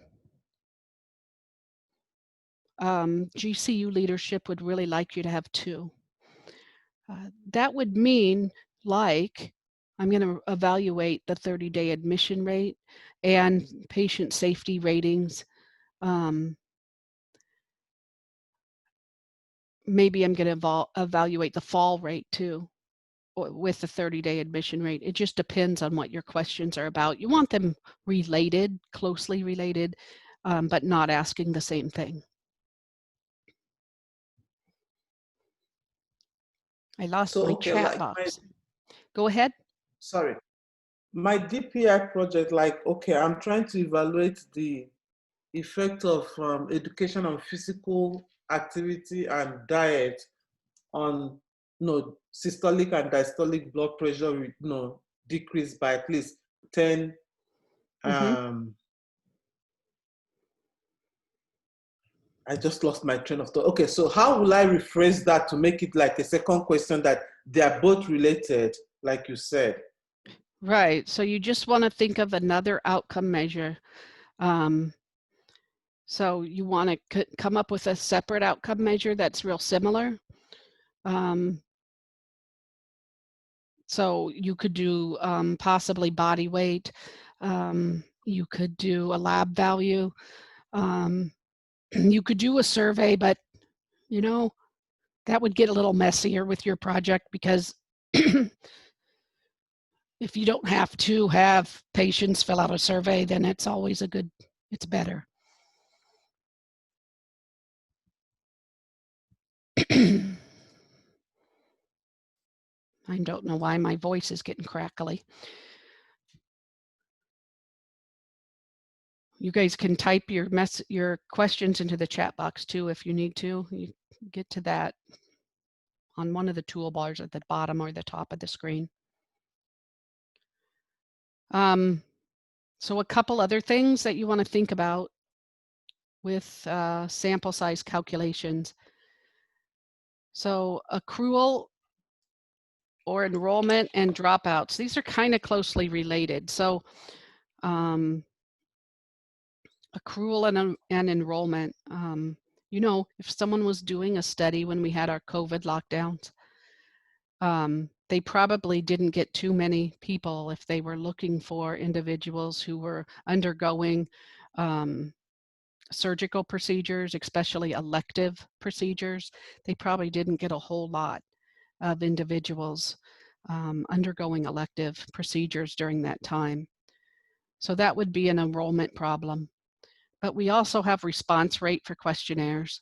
GCU leadership would really like you to have 2. That would mean, like, I'm going to evaluate the 30-day admission rate and patient safety ratings. Maybe I'm going to evaluate the fall rate too, with the 30-day admission rate. It just depends on what your questions are about. You want them related, closely related, but not asking the same thing. I lost my chat box. Go ahead. Sorry. My DPI project, like, okay, I'm trying to evaluate the effect of education on physical activity and diet on, systolic and diastolic blood pressure, decreased by at least 10. I just lost my train of thought. Okay, so how will I rephrase that to make it like a second question that they are both related, like you said? Right. So you just want to think of another outcome measure. So you want to come up with a separate outcome measure that's real similar. So you could do possibly body weight. You could do a lab value. You could do a survey, but That would get a little messier with your project because if you don't have to have patients fill out a survey, then it's always it's better. I don't know why my voice is getting crackly. You guys can type your questions into the chat box too if you need to. You get to that on one of the toolbars at the bottom or the top of the screen. So a couple other things that you want to think about with sample size calculations. So accrual or enrollment and dropouts, these are kind of closely related. So accrual and enrollment, you know, if someone was doing a study when we had our COVID lockdowns, they probably didn't get too many people if they were looking for individuals who were undergoing surgical procedures, especially elective procedures. They probably didn't get a whole lot of individuals undergoing elective procedures during that time. So that would be an enrollment problem. But we also have response rate for questionnaires.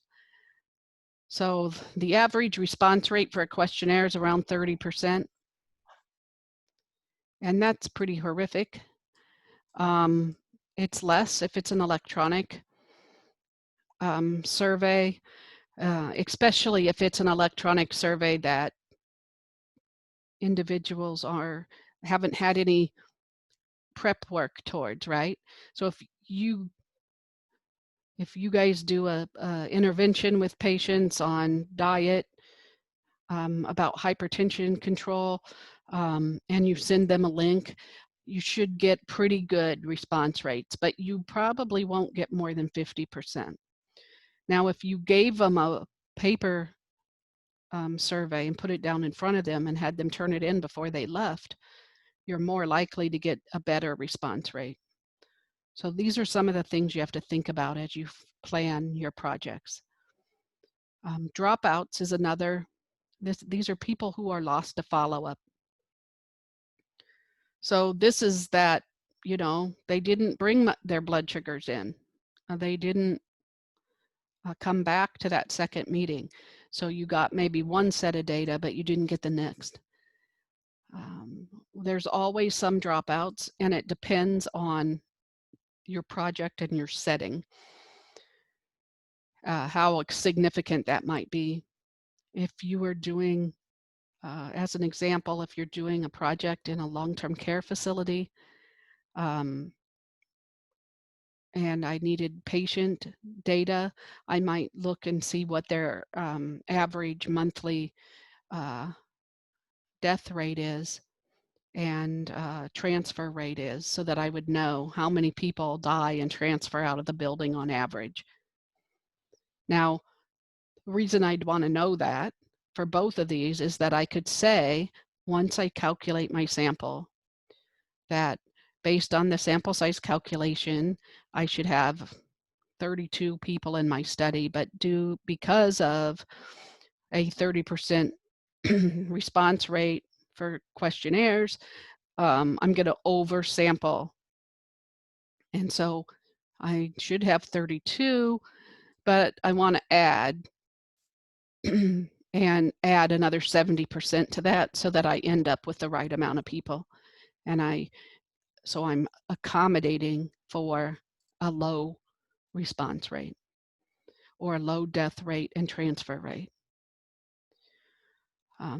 So the average response rate for a questionnaire is around 30%. And that's pretty horrific. It's less if it's an electronic survey, especially if it's an electronic survey that individuals haven't had any prep work towards, right? So if you guys do a intervention with patients on diet, about hypertension control, and you send them a link, you should get pretty good response rates, but you probably won't get more than 50%. Now, if you gave them a paper survey and put it down in front of them and had them turn it in before they left, you're more likely to get a better response rate. So these are some of the things you have to think about as you plan your projects. Dropouts is another. These are people who are lost to follow-up. So this is that, you know, they didn't bring their blood sugars in. They didn't come back to that second meeting. So you got maybe one set of data, but you didn't get the next. There's always some dropouts, and it depends on your project and your setting, how significant that might be. If you were doing, as an example, if you're doing a project in a long-term care facility, and I needed patient data, I might look and see what their average monthly death rate is and transfer rate is, so that I would know how many people die and transfer out of the building on average. Now, the reason I'd want to know that for both of these is that I could say, once I calculate my sample, that based on the sample size calculation, I should have 32 people in my study, but because of a 30% response rate for questionnaires, I'm going to oversample. And so I should have 32, but I want to add and add another 70% to that so that I end up with the right amount of people. And so I'm accommodating for a low response rate or a low death rate and transfer rate.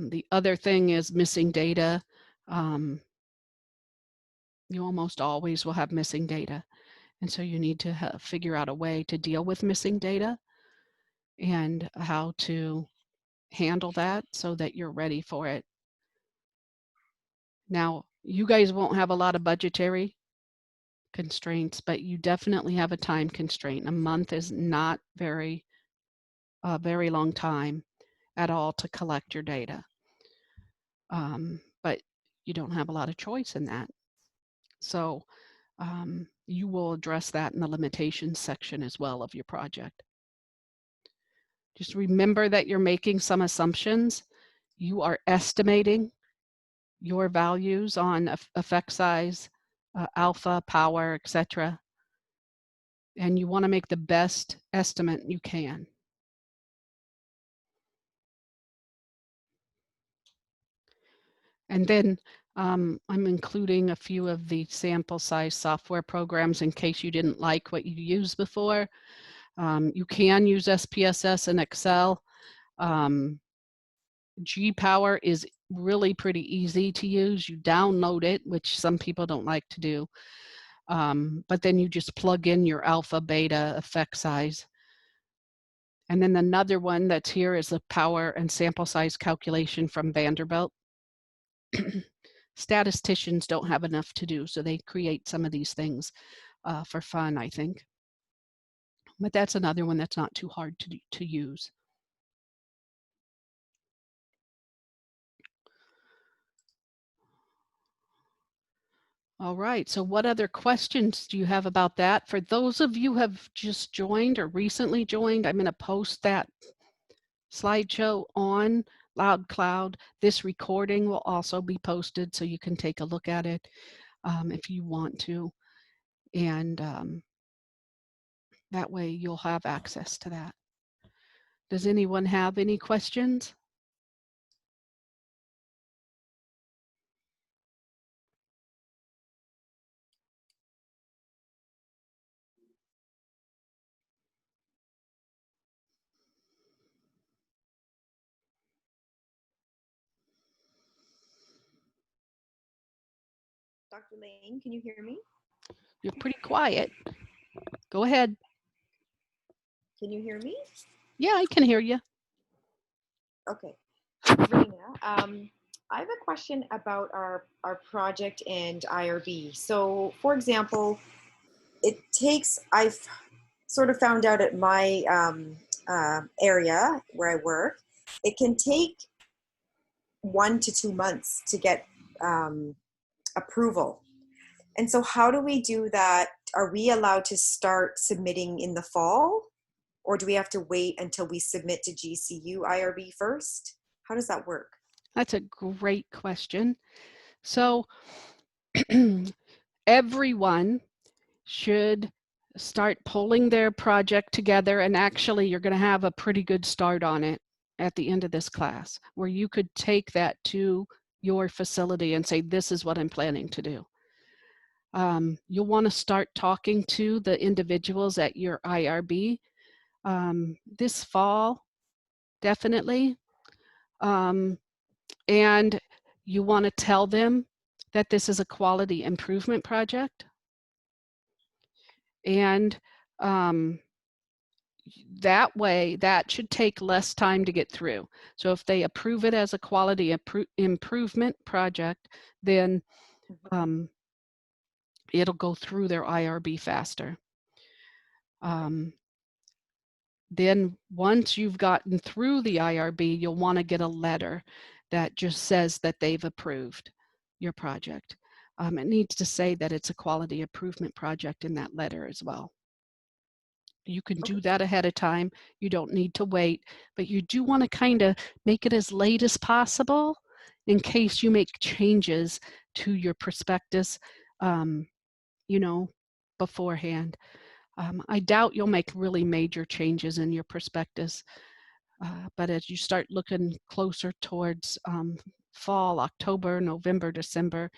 The other thing is missing data. You almost always will have missing data. And so you need to figure out a way to deal with missing data and how to handle that so that you're ready for it. Now, you guys won't have a lot of budgetary constraints, but you definitely have a time constraint. A month is not a very long time at all to collect your data. But you don't have a lot of choice in that. So you will address that in the limitations section as well of your project. Just remember that you're making some assumptions. You are estimating your values on effect size, alpha, power, etc. And you want to make the best estimate you can. And then I'm including a few of the sample size software programs in case you didn't like what you used before. You can use SPSS and Excel. G-Power is really pretty easy to use. You download it, which some people don't like to do. But then you just plug in your alpha, beta, effect size. And then another one that's here is the power and sample size calculation from Vanderbilt. Statisticians don't have enough to do, so they create some of these things for fun, I think. But that's another one that's not too hard to use. All right, so what other questions do you have about that? For those of you who have just joined or recently joined, I'm going to post that slideshow on LoudCloud. This recording will also be posted so you can take a look at it if you want to. And that way you'll have access to that. Does anyone have any questions? Dr. Lane, can you hear me? You're pretty quiet. Go ahead. Can you hear me? Yeah, I can hear you. Okay. Rena, I have a question about our project and IRB. So, for example, I've sort of found out at my area where I work, it can take 1 to 2 months to get approval. And so how do we do that? Are we allowed to start submitting in the fall? Or do we have to wait until we submit to GCU IRB first? How does that work? That's a great question. So everyone should start pulling their project together, and actually you're going to have a pretty good start on it at the end of this class, where you could take that to your facility and say, this is what I'm planning to do. You'll want to start talking to the individuals at your IRB this fall, definitely. And you want to tell them that this is a quality improvement project. And that way, that should take less time to get through. So if they approve it as a quality improvement project, then it'll go through their IRB faster. Then once you've gotten through the IRB, you'll want to get a letter that just says that they've approved your project. It needs to say that it's a quality improvement project in that letter as well. You can do that ahead of time. You don't need to wait, but you do want to kind of make it as late as possible in case you make changes to your prospectus, you know, beforehand. I doubt you'll make really major changes in your prospectus, but as you start looking closer towards fall, October, November, December,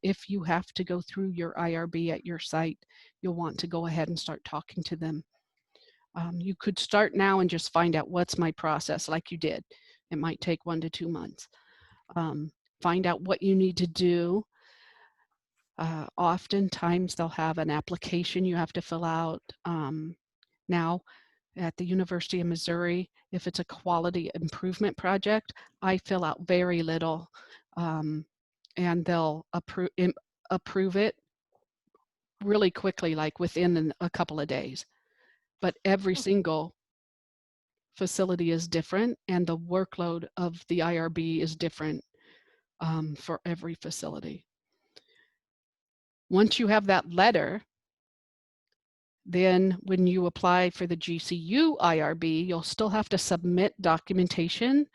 if you have to go through your IRB at your site, you'll want to go ahead and start talking to them. You could start now and just find out what's my process like you did. It might take 1 to 2 months. Find out what you need to do. Oftentimes they'll have an application you have to fill out. Now at the University of Missouri, if it's a quality improvement project, I fill out very little and they'll approve it really quickly, like within a couple of days. But every single facility is different and the workload of the IRB is different for every facility. Once you have that letter, Then when you apply for the GCU IRB, you'll still have to submit documentation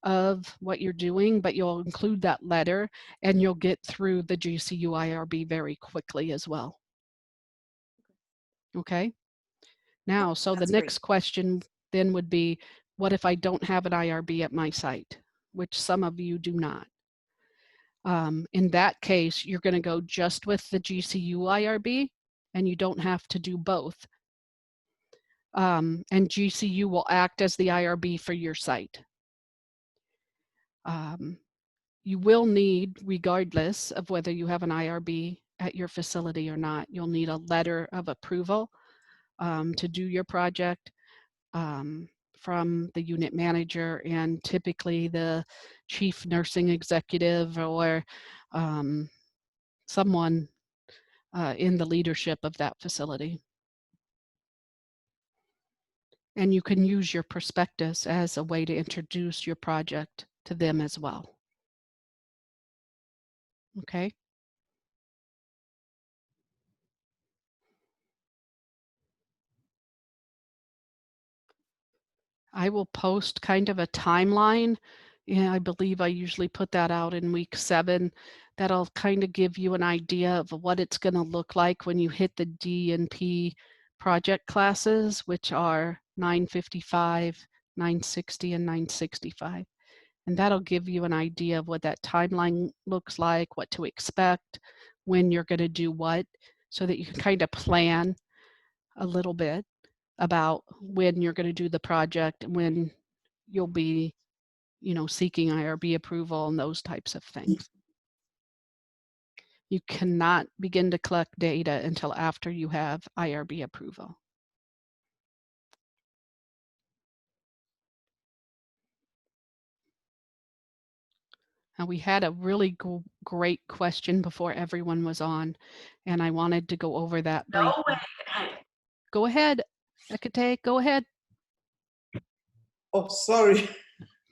of what you're doing, but you'll include that letter and you'll get through the GCU IRB very quickly as well. Okay. Now, so the That's next great. question then would be, what if I don't have an IRB at my site, which some of you do not? In that case, you're going to go just with the GCU IRB and you don't have to do both. And GCU will act as the IRB for your site. You will need, regardless of whether you have an IRB at your facility or not, you'll need a letter of approval to do your project from the unit manager and typically the chief nursing executive or someone in the leadership of that facility. And you can use your prospectus as a way to introduce your project to them as well. Okay. I will post kind of a timeline. Yeah, I believe I usually put that out in week 7. That'll kind of give you an idea of what it's going to look like when you hit the DNP project classes, which are 955, 960, and 965. And that'll give you an idea of what that timeline looks like, what to expect, when you're going to do what, so that you can kind of plan a little bit about when you're going to do the project and when you'll be, seeking IRB approval and those types of things. You cannot begin to collect data until after you have IRB approval. Now, we had a really great question before everyone was on, and I wanted to go over that briefly. No way. Go ahead, Ekate, go ahead. Oh, sorry.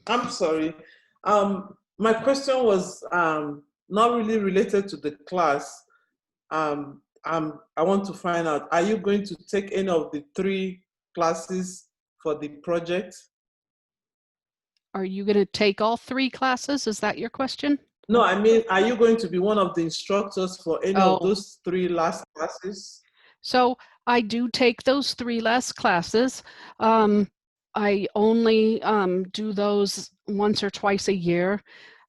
I'm sorry. My question was not really related to the class. I want to find out, are you going to take any of the 3 classes for the project? Are you going to take all 3 classes? Is that your question? No, I mean, are you going to be one of the instructors for any of Oh. those 3 last classes? So I do take those 3 last classes. I only do those once or twice a year.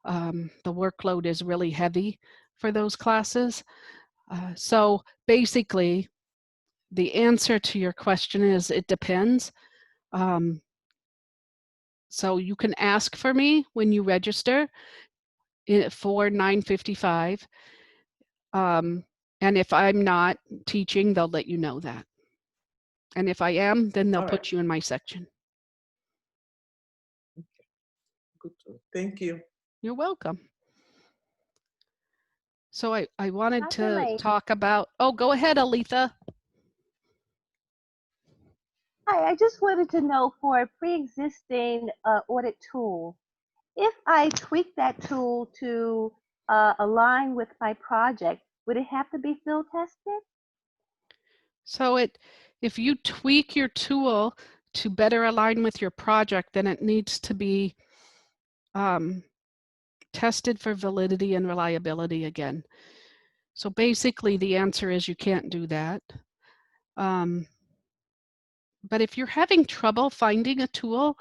The workload is really heavy for those classes. So basically, the answer to your question is it depends. So you can ask for me when you register for 955. And if I'm not teaching, they'll let you know that. And if I am, then they'll put you in my section. Okay. Good. Thank you. You're welcome. So I wanted to talk about, oh, go ahead, Aletha. Hi, I just wanted to know for a pre-existing audit tool, if I tweak that tool to align with my project, would it have to be field tested? So if you tweak your tool to better align with your project, then it needs to be tested for validity and reliability again. So basically the answer is you can't do that. But if you're having trouble finding a tool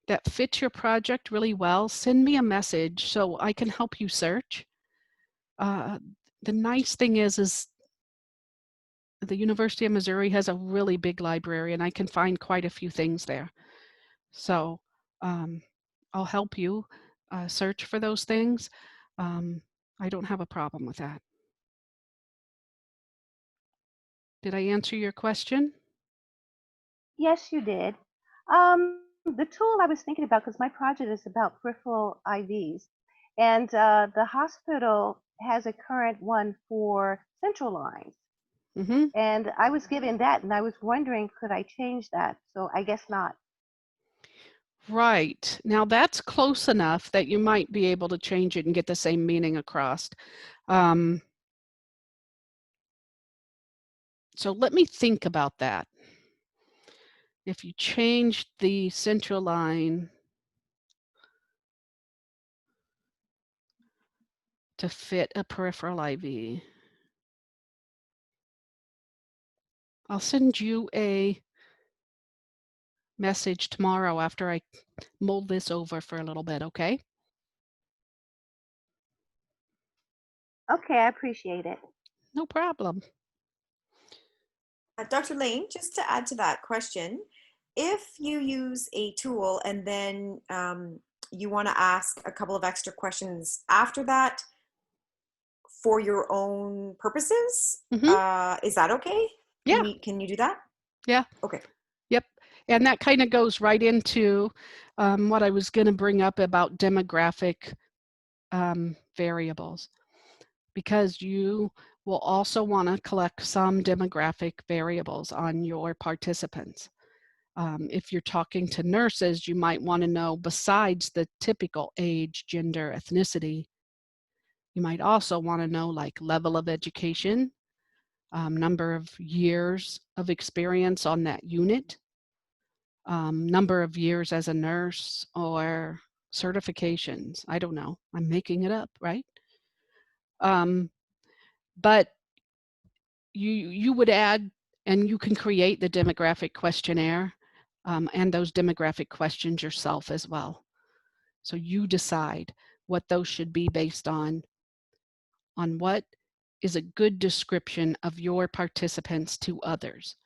that fits your project really well, send me a message so I can help you search. The nice thing is the University of Missouri has a really big library and I can find quite a few things there. So I'll help you search for those things. I don't have a problem with that. Did I answer your question? Yes, you did. The tool I was thinking about, because my project is about peripheral IVs, and the hospital has a current one for central lines. Mm-hmm. And I was given that, and I was wondering, could I change that? So I guess not. Right. Now that's close enough that you might be able to change it and get the same meaning across. So let me think about that. If you change the central line to fit a peripheral IV, I'll send you a message tomorrow after I mold this over for a little bit, okay? Okay, I appreciate it. No problem. Dr. Lane, just to add to that question, if you use a tool and then you want to ask a couple of extra questions after that for your own purposes, is that okay? Yeah. Can you do that? Yeah. Okay. Yep. And that kind of goes right into what I was going to bring up about demographic variables, because you will also want to collect some demographic variables on your participants. If you're talking to nurses, you might want to know, besides the typical age, gender, ethnicity, you might also want to know like level of education, number of years of experience on that unit, number of years as a nurse, or certifications. I don't know. I'm making it up, right? But you would add, and you can create the demographic questionnaire and those demographic questions yourself as well. So you decide what those should be based on what is a good description of your participants to others.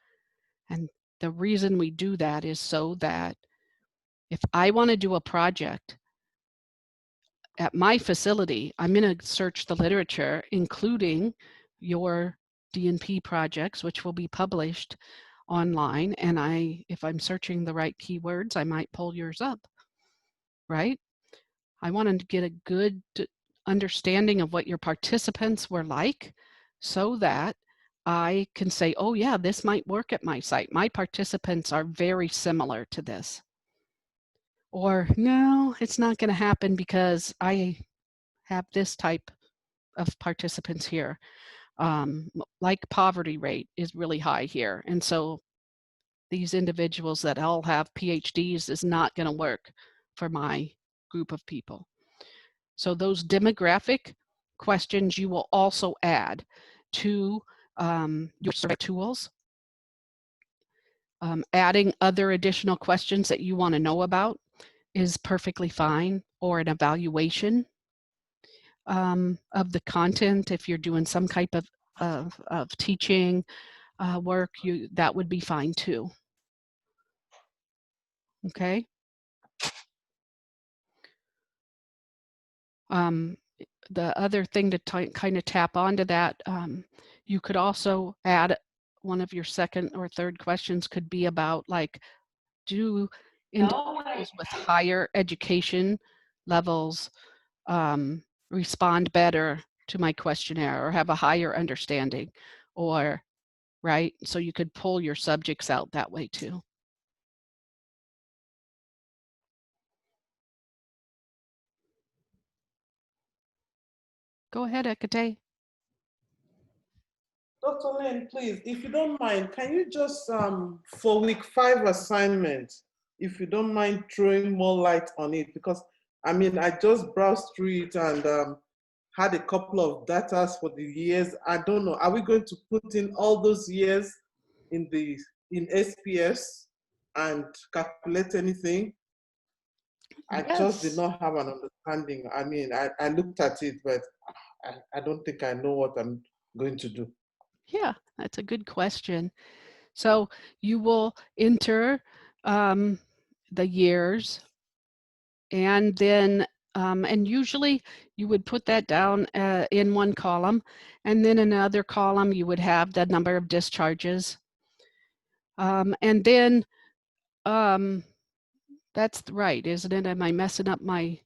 And the reason we do that is so that if I want to do a project at my facility, I'm going to search the literature, including your DNP projects, which will be published online. And if I'm searching the right keywords, I might pull yours up, right? I want to get a good understanding of what your participants were like so that I can say, oh yeah, this might work at my site. My participants are very similar to this. Or no, it's not going to happen because I have this type of participants here. Like poverty rate is really high here. And so these individuals that all have PhDs is not going to work for my group of people. So those demographic questions you will also add to your survey tools. Adding other additional questions that you want to know about is perfectly fine, or an evaluation of the content. If you're doing some type of teaching work, that would be fine too. Okay. The other thing to kind of tap onto that, you could also add one of your second or third questions could be about like, do individuals with higher education levels respond better to my questionnaire or have a higher understanding, or right? So you could pull your subjects out that way too. Go ahead, Ekate. Dr. Lane, please, if you don't mind, can you just, for week 5 assignment, if you don't mind throwing more light on it? Because, I mean, I just browsed through it and had a couple of data for the years. I don't know, are we going to put in all those years in SPS and calculate anything? I just did Yes. not have an understanding. I mean, I looked at it, but I don't think I know what I'm going to do. Yeah, that's a good question. So you will enter the years, and then and usually you would put that down in one column, and then in another column you would have the number of discharges, and then that's right, isn't it? Am I messing up my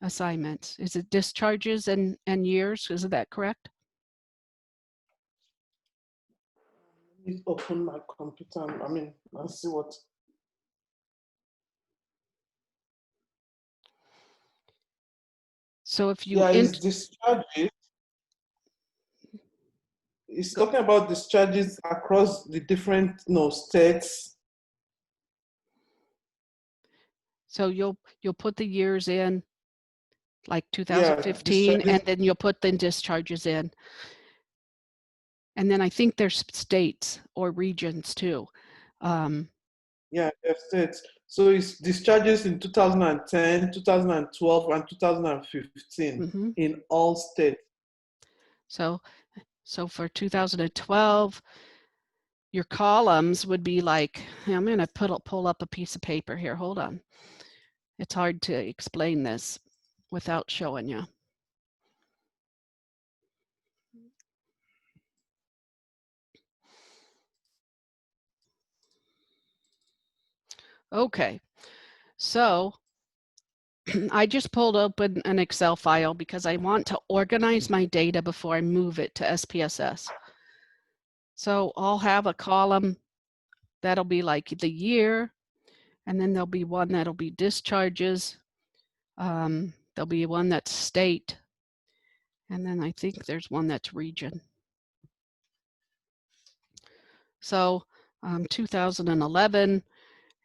assignments? Is it discharges and years? Is that correct? Let me open my computer. I mean, let's see what. So if you Yeah, it's discharges. it's talking about discharges across the different states. So you'll put the years in, like Yeah, 2015, discharges. and then you'll put the discharges in. And then I think there's states or regions too. Yeah, there's states. So it's discharges in 2010, 2012, and 2015 mhm. in all states. So for 2012, your columns would be like, I'm going to pull up a piece of paper here. Hold on. It's hard to explain this without showing you. Okay, so I just pulled open an Excel file because I want to organize my data before I move it to SPSS. So I'll have a column that'll be like the year, and then there'll be one that'll be discharges. There'll be one that's state, and then I think there's one that's region. So 2011,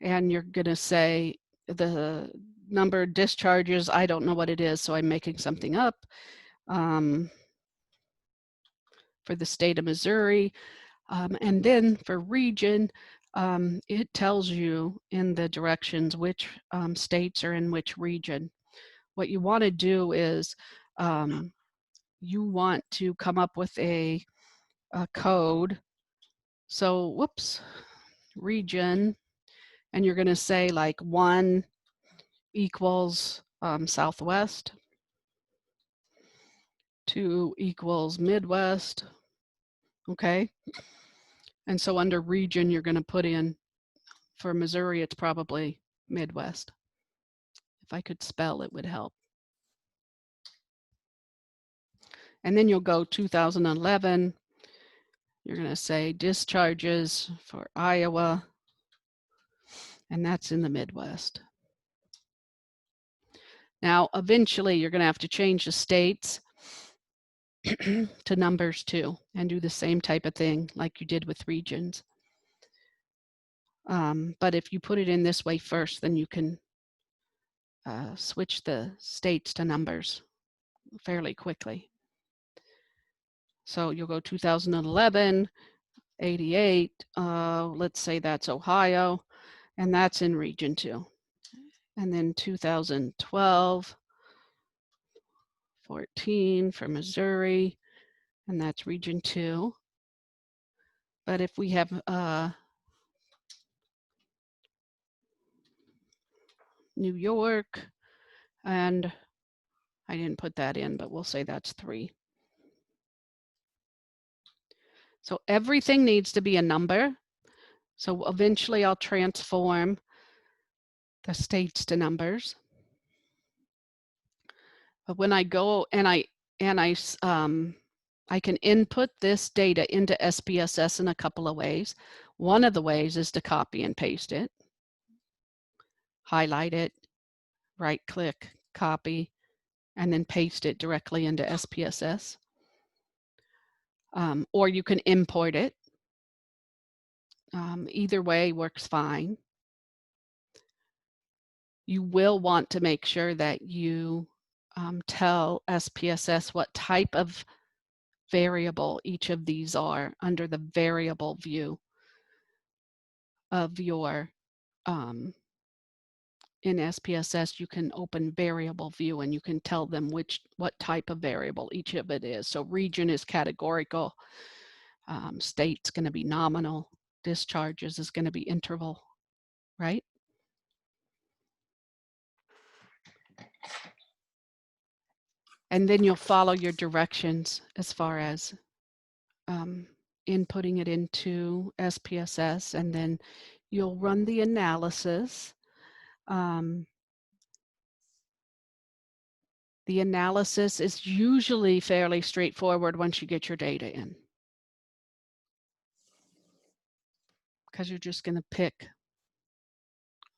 and you're going to say the number of discharges, I don't know what it is, so I'm making something up. For the state of Missouri. And then for region, it tells you in the directions which states are in which region. What you want to do is you want to come up with a code. So, whoops, region, and you're going to say like 1 equals Southwest, 2 equals Midwest, okay? And so under region, you're going to put in, for Missouri, it's probably Midwest. If I could spell, it would help. And then you'll go 2011. You're going to say discharges for Iowa, and that's in the Midwest. Now, eventually, you're going to have to change the states to numbers too, and do the same type of thing like you did with regions. But if you put it in this way first, then you can switch the states to numbers fairly quickly. So you'll go 2011, 88, let's say that's Ohio, and that's in region 2. And then 2012, 14 for Missouri, and that's region 2. But if we have New York, and I didn't put that in, but we'll say that's 3. So everything needs to be a number. So eventually I'll transform the states to numbers. But when I go and I can input this data into SPSS in a couple of ways. One of the ways is to copy and paste it, highlight it, right click, copy, and then paste it directly into SPSS. Or you can import it. Either way works fine. You will want to make sure that you tell SPSS what type of variable each of these are under the variable view of your in SPSS. You can open variable view and you can tell them what type of variable each of it is. So region is categorical, state's going to be nominal, discharges is going to be interval, right? And then you'll follow your directions as far as inputting it into SPSS, and then you'll run the analysis. The analysis is usually fairly straightforward once you get your data in, because you're just going to pick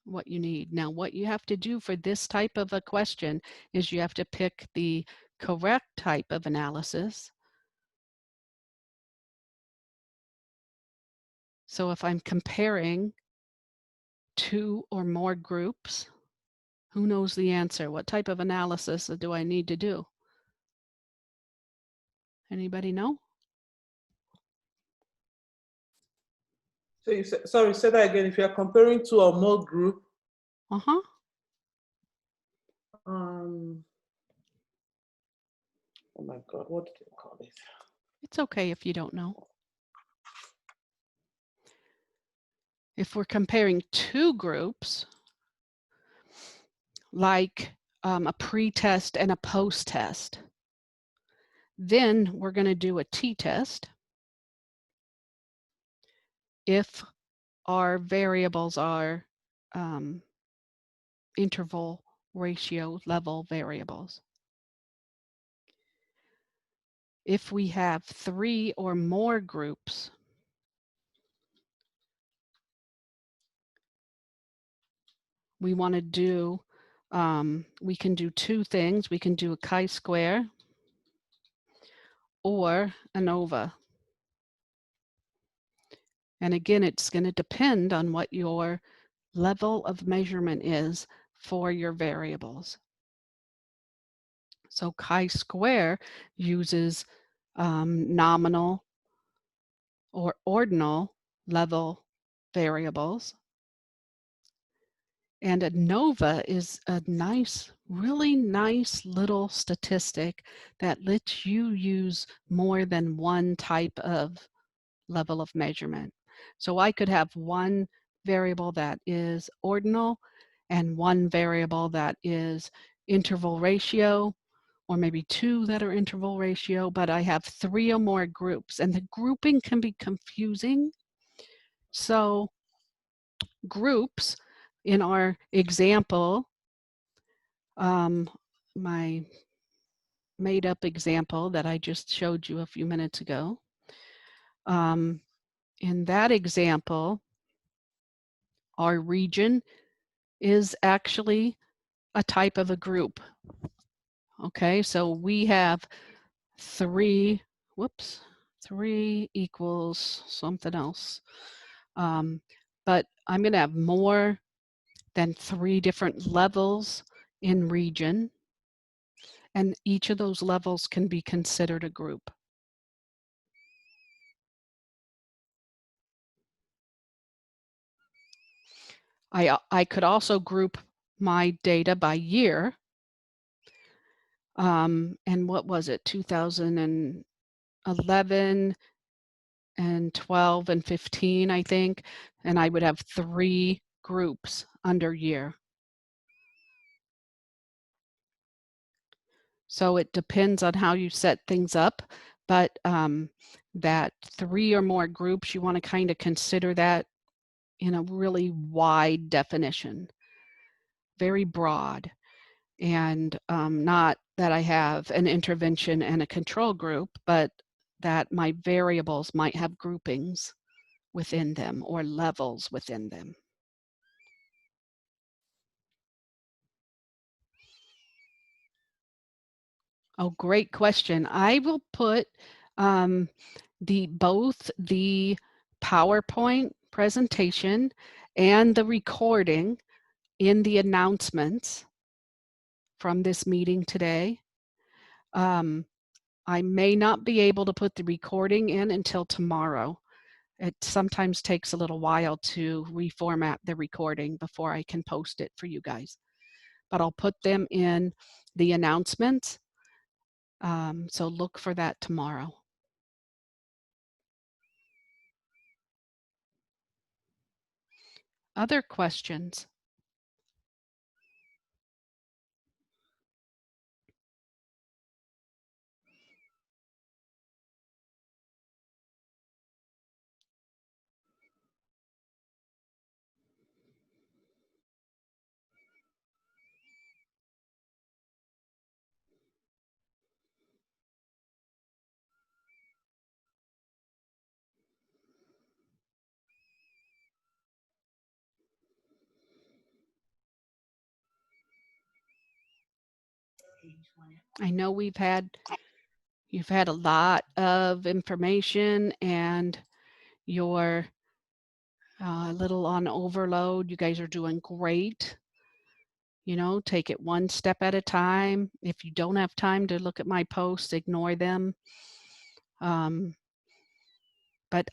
what you need. Now, what you have to do for this type of a question is you have to pick the correct type of analysis So if I'm comparing 2 or more groups, who knows the answer? What type of analysis do I need to do? Anybody know? So you said, sorry, say that again. If you are comparing two or more group, Uh-huh. oh my God, what do they call it? It's okay if you don't know. If we're comparing 2 groups, like a pre-test and a post-test, then we're going to do a t-test if our variables are interval ratio level variables. If we have 3 or more groups, we want to do, we can do 2 things. We can do a chi-square or ANOVA. And again, it's going to depend on what your level of measurement is for your variables. So chi-square uses nominal or ordinal level variables. And ANOVA is a nice, really nice little statistic that lets you use more than one type of level of measurement. So I could have one variable that is ordinal and one variable that is interval ratio, or maybe 2 that are interval ratio, but I have 3 or more groups, and the grouping can be confusing. So groups in our example, my made up example that I just showed you a few minutes ago, in that example, our region is actually a type of a group. Okay, so we have 3 equals something else. But I'm going to have more than 3 different levels in region, and each of those levels can be considered a group. I could also group my data by year. And what was it, 2011 and 12 and 15, I think, and I would have 3 groups under year. So it depends on how you set things up, but that 3 or more groups, you want to kind of consider that in a really wide definition, very broad, and not that I have an intervention and a control group, but that my variables might have groupings within them or levels within them. Oh, great question. I will put both the PowerPoint presentation and the recording in the announcements from this meeting today. I may not be able to put the recording in until tomorrow. It sometimes takes a little while to reformat the recording before I can post it for you guys. But I'll put them in the announcements. So look for that tomorrow. Other questions? I know you've had a lot of information, and your A little on overload. You guys are doing great. You know, take it one step at a time. If you don't have time to look at my posts, ignore them. But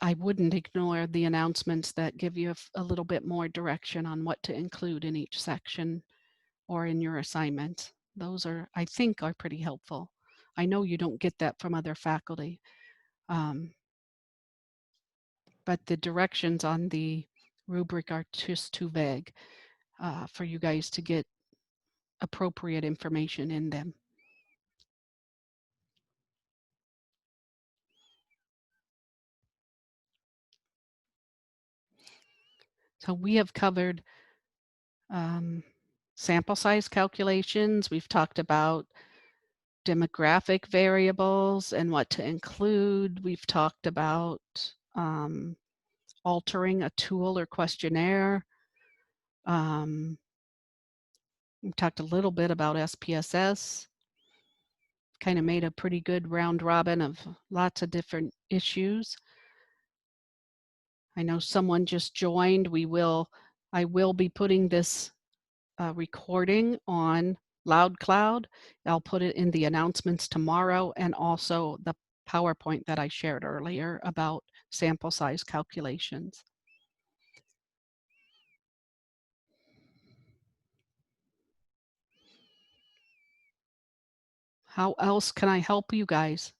I wouldn't ignore the announcements that give you a little bit more direction on what to include in each section or in your assignment. Those are, I think, are pretty helpful. I know you don't get that from other faculty, but the directions on the rubric are just too vague for you guys to get appropriate information in them. So we have covered sample size calculations. We've talked about demographic variables and what to include. We've talked about altering a tool or questionnaire. We talked a little bit about SPSS. Kind of made a pretty good round robin of lots of different issues. I know someone just joined. I will be putting this recording on LoudCloud. I'll put it in the announcements tomorrow, and also the PowerPoint that I shared earlier about sample size calculations. How else can I help you guys?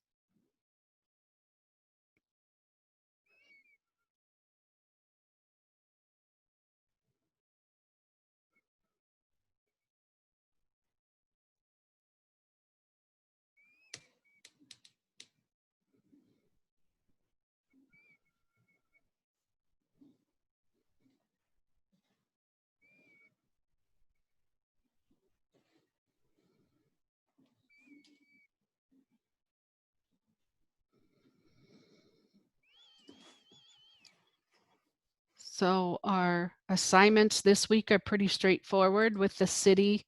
So our assignments this week are pretty straightforward with the city.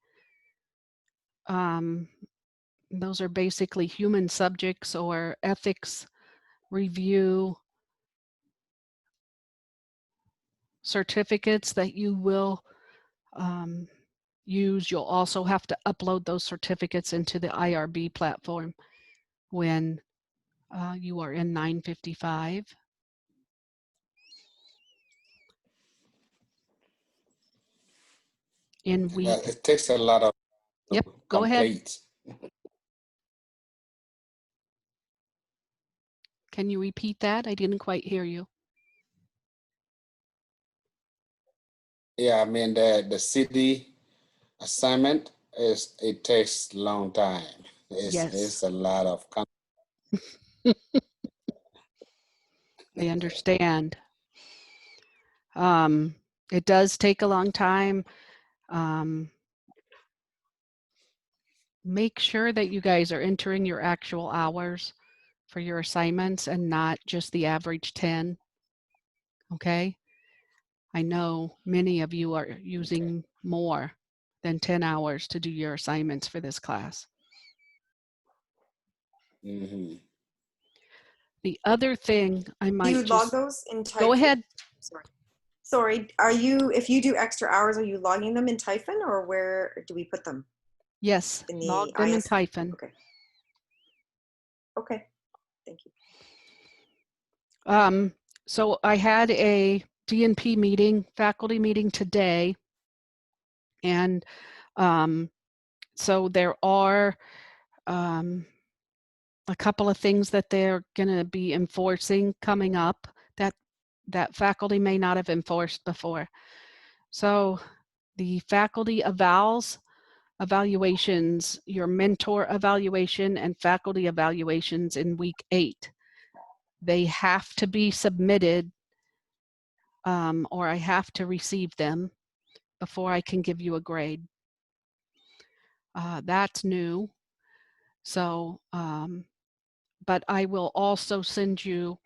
Those are basically human subjects or ethics review certificates that you will use. You'll also have to upload those certificates into the IRB platform when you are in 955. In week, Well, it takes a lot of yep, go ahead. complete. Can you repeat that? I didn't quite hear you. Yeah, I mean the city assignment it takes long time. Yes, It's a lot of I understand. It does take a long time. Make sure that you guys are entering your actual hours for your assignments and not just the average 10. Okay. I know many of you are using more than 10 hours to do your assignments for this class. Mm-hmm. The other thing I Do might you log just those in Typhon? go ahead. Sorry. Are you, if you do extra hours, are you logging them in Typhon, or where do we put them? Yes, In the log them in IS? Typhon. Okay. Okay. Thank you. So I had a DNP meeting, faculty meeting today, and so there are a couple of things that they're going to be enforcing coming up that faculty may not have enforced before. So the faculty evaluations, your mentor evaluation and faculty evaluations in week 8, they have to be submitted or I have to receive them before I can give you a grade. That's new. So, but I will also send you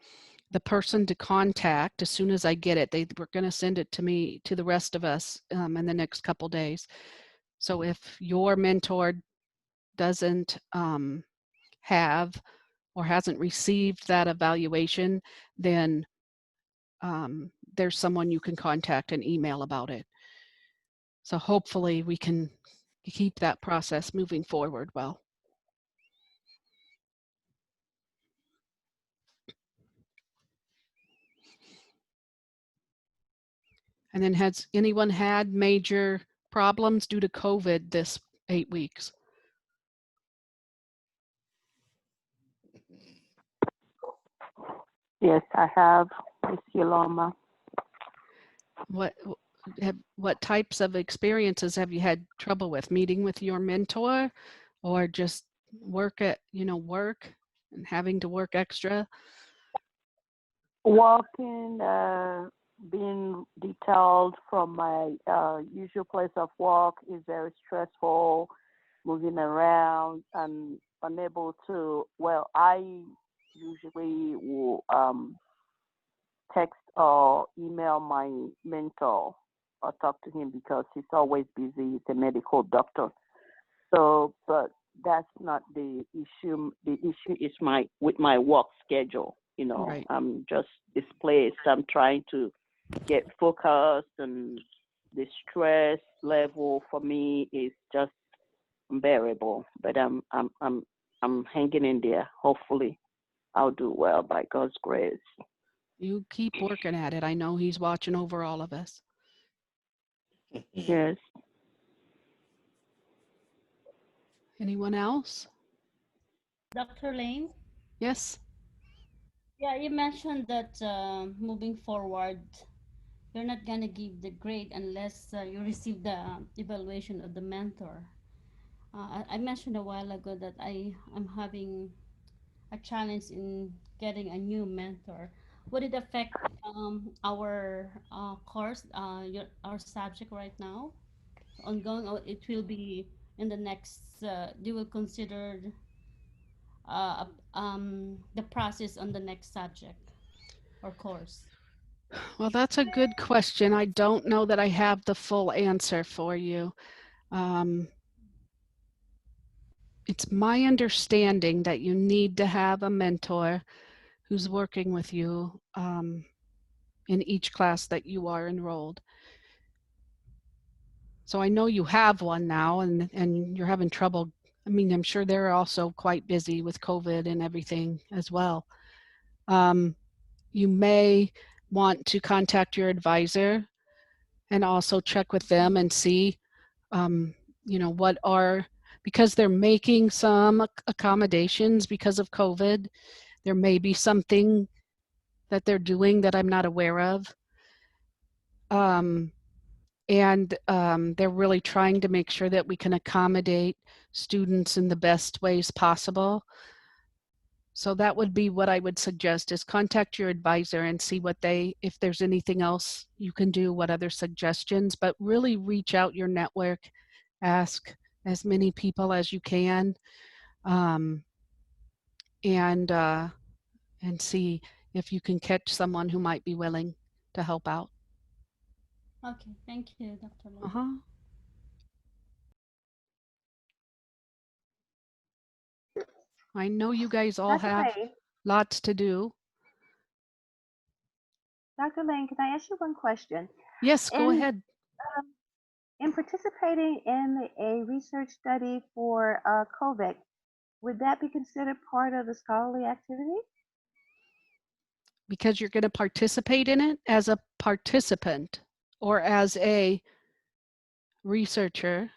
the person to contact as soon as I get it. They were going to send it to me, to the rest of us in the next couple days. So if your mentor doesn't have or hasn't received that evaluation, then there's someone you can contact and email about it. So hopefully we can keep that process moving forward well. And then has anyone had major problems due to COVID this 8 weeks? Yes, I have, Miss Yoloma. What types of experiences have you had trouble with? Meeting with your mentor, or just work and having to work extra? Walking, being detailed from my usual place of work is very stressful. Moving around and unable to. Well, I usually will text or email my mentor or talk to him because he's always busy. He's a medical doctor. So, but that's not the issue. The issue is with my work schedule. Right. I'm just displaced. I'm trying to get focused, and the stress level for me is just unbearable. But I'm hanging in there. Hopefully, I'll do well by God's grace. You keep working at it. I know he's watching over all of us. Yes. Anyone else? Dr. Lane? Yes. Yeah, you mentioned that moving forward, you're not gonna give the grade unless you receive the evaluation of the mentor. I mentioned a while ago that I am having a challenge in getting a new mentor. Would it affect our course, our subject right now, ongoing, or it will be in the next? You will consider the process on the next subject or course? Well, that's a good question. I don't know that I have the full answer for you. It's my understanding that you need to have a mentor who's working with you in each class that you are enrolled. So I know you have one now, and you're having trouble. I mean, I'm sure they're also quite busy with COVID and everything as well. You may want to contact your advisor and also check with them and see, what are, because they're making some accommodations because of COVID, there may be something that they're doing that I'm not aware of. They're really trying to make sure that we can accommodate students in the best ways possible. So that would be what I would suggest, is contact your advisor and see if there's anything else you can do, what other suggestions, but really reach out your network, ask as many people as you can, and see if you can catch someone who might be willing to help out. Okay, thank you, Dr. Lane. Uh-huh. I know you guys all Dr. have Lane, lots to do. Dr. Lane, can I ask you one question? Yes, go ahead. In participating in a research study for COVID, would that be considered part of the scholarly activity? Because you're going to participate in it as a participant or as a researcher.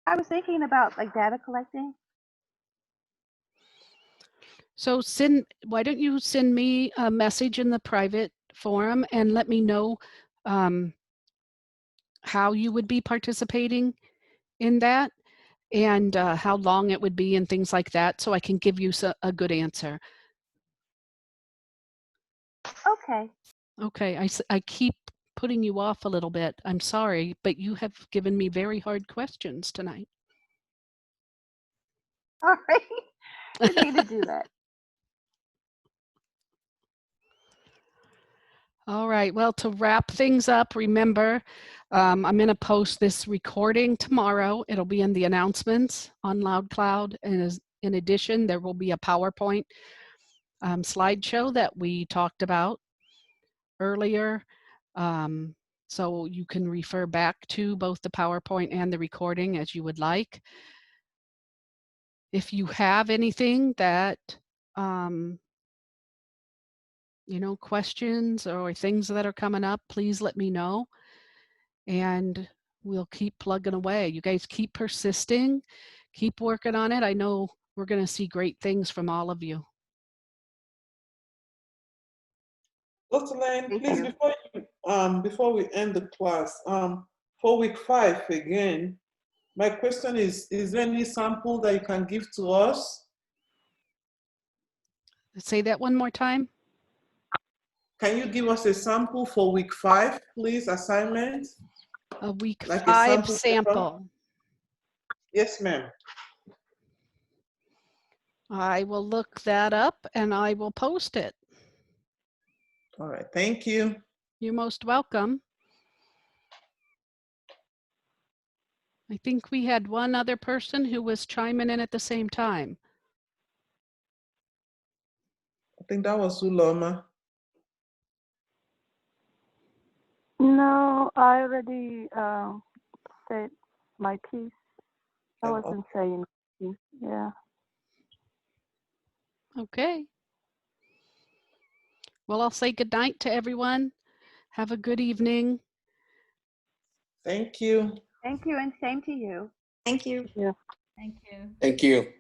I was thinking about like data collecting. So why don't you send me a message in the private forum and let me know how you would be participating in that, and how long it would be and things like that, so I can give you a good answer. Okay. Okay, I keep putting you off a little bit. I'm sorry, but you have given me very hard questions tonight. All right. I need to do that. All right, well, to wrap things up, remember, I'm going to post this recording tomorrow. It'll be in the announcements on LoudCloud, and in addition, there will be a PowerPoint slideshow that we talked about earlier. So you can refer back to both the PowerPoint and the recording as you would like. If you have anything that, questions or things that are coming up, please let me know. And we'll keep plugging away. You guys keep persisting, keep working on it. I know we're going to see great things from all of you. Dr. Lane, Thank please, you. before we end the class, for week 5 again, my question is there any sample that you can give to us? Say that one more time. Can you give us a sample for week 5, please, assignment? A week Like a 5 sample paper? sample. Yes, ma'am. I will look that up and I will post it. All right, thank you. You're most welcome. I think we had one other person who was chiming in at the same time. I think that was Uloma. No, I already said my piece. I Oh, wasn't saying piece. Yeah. Okay. Well, I'll say good night to everyone. Have a good evening. Thank you. Thank you, and same to you. Thank you. Yeah. Thank you. Thank you.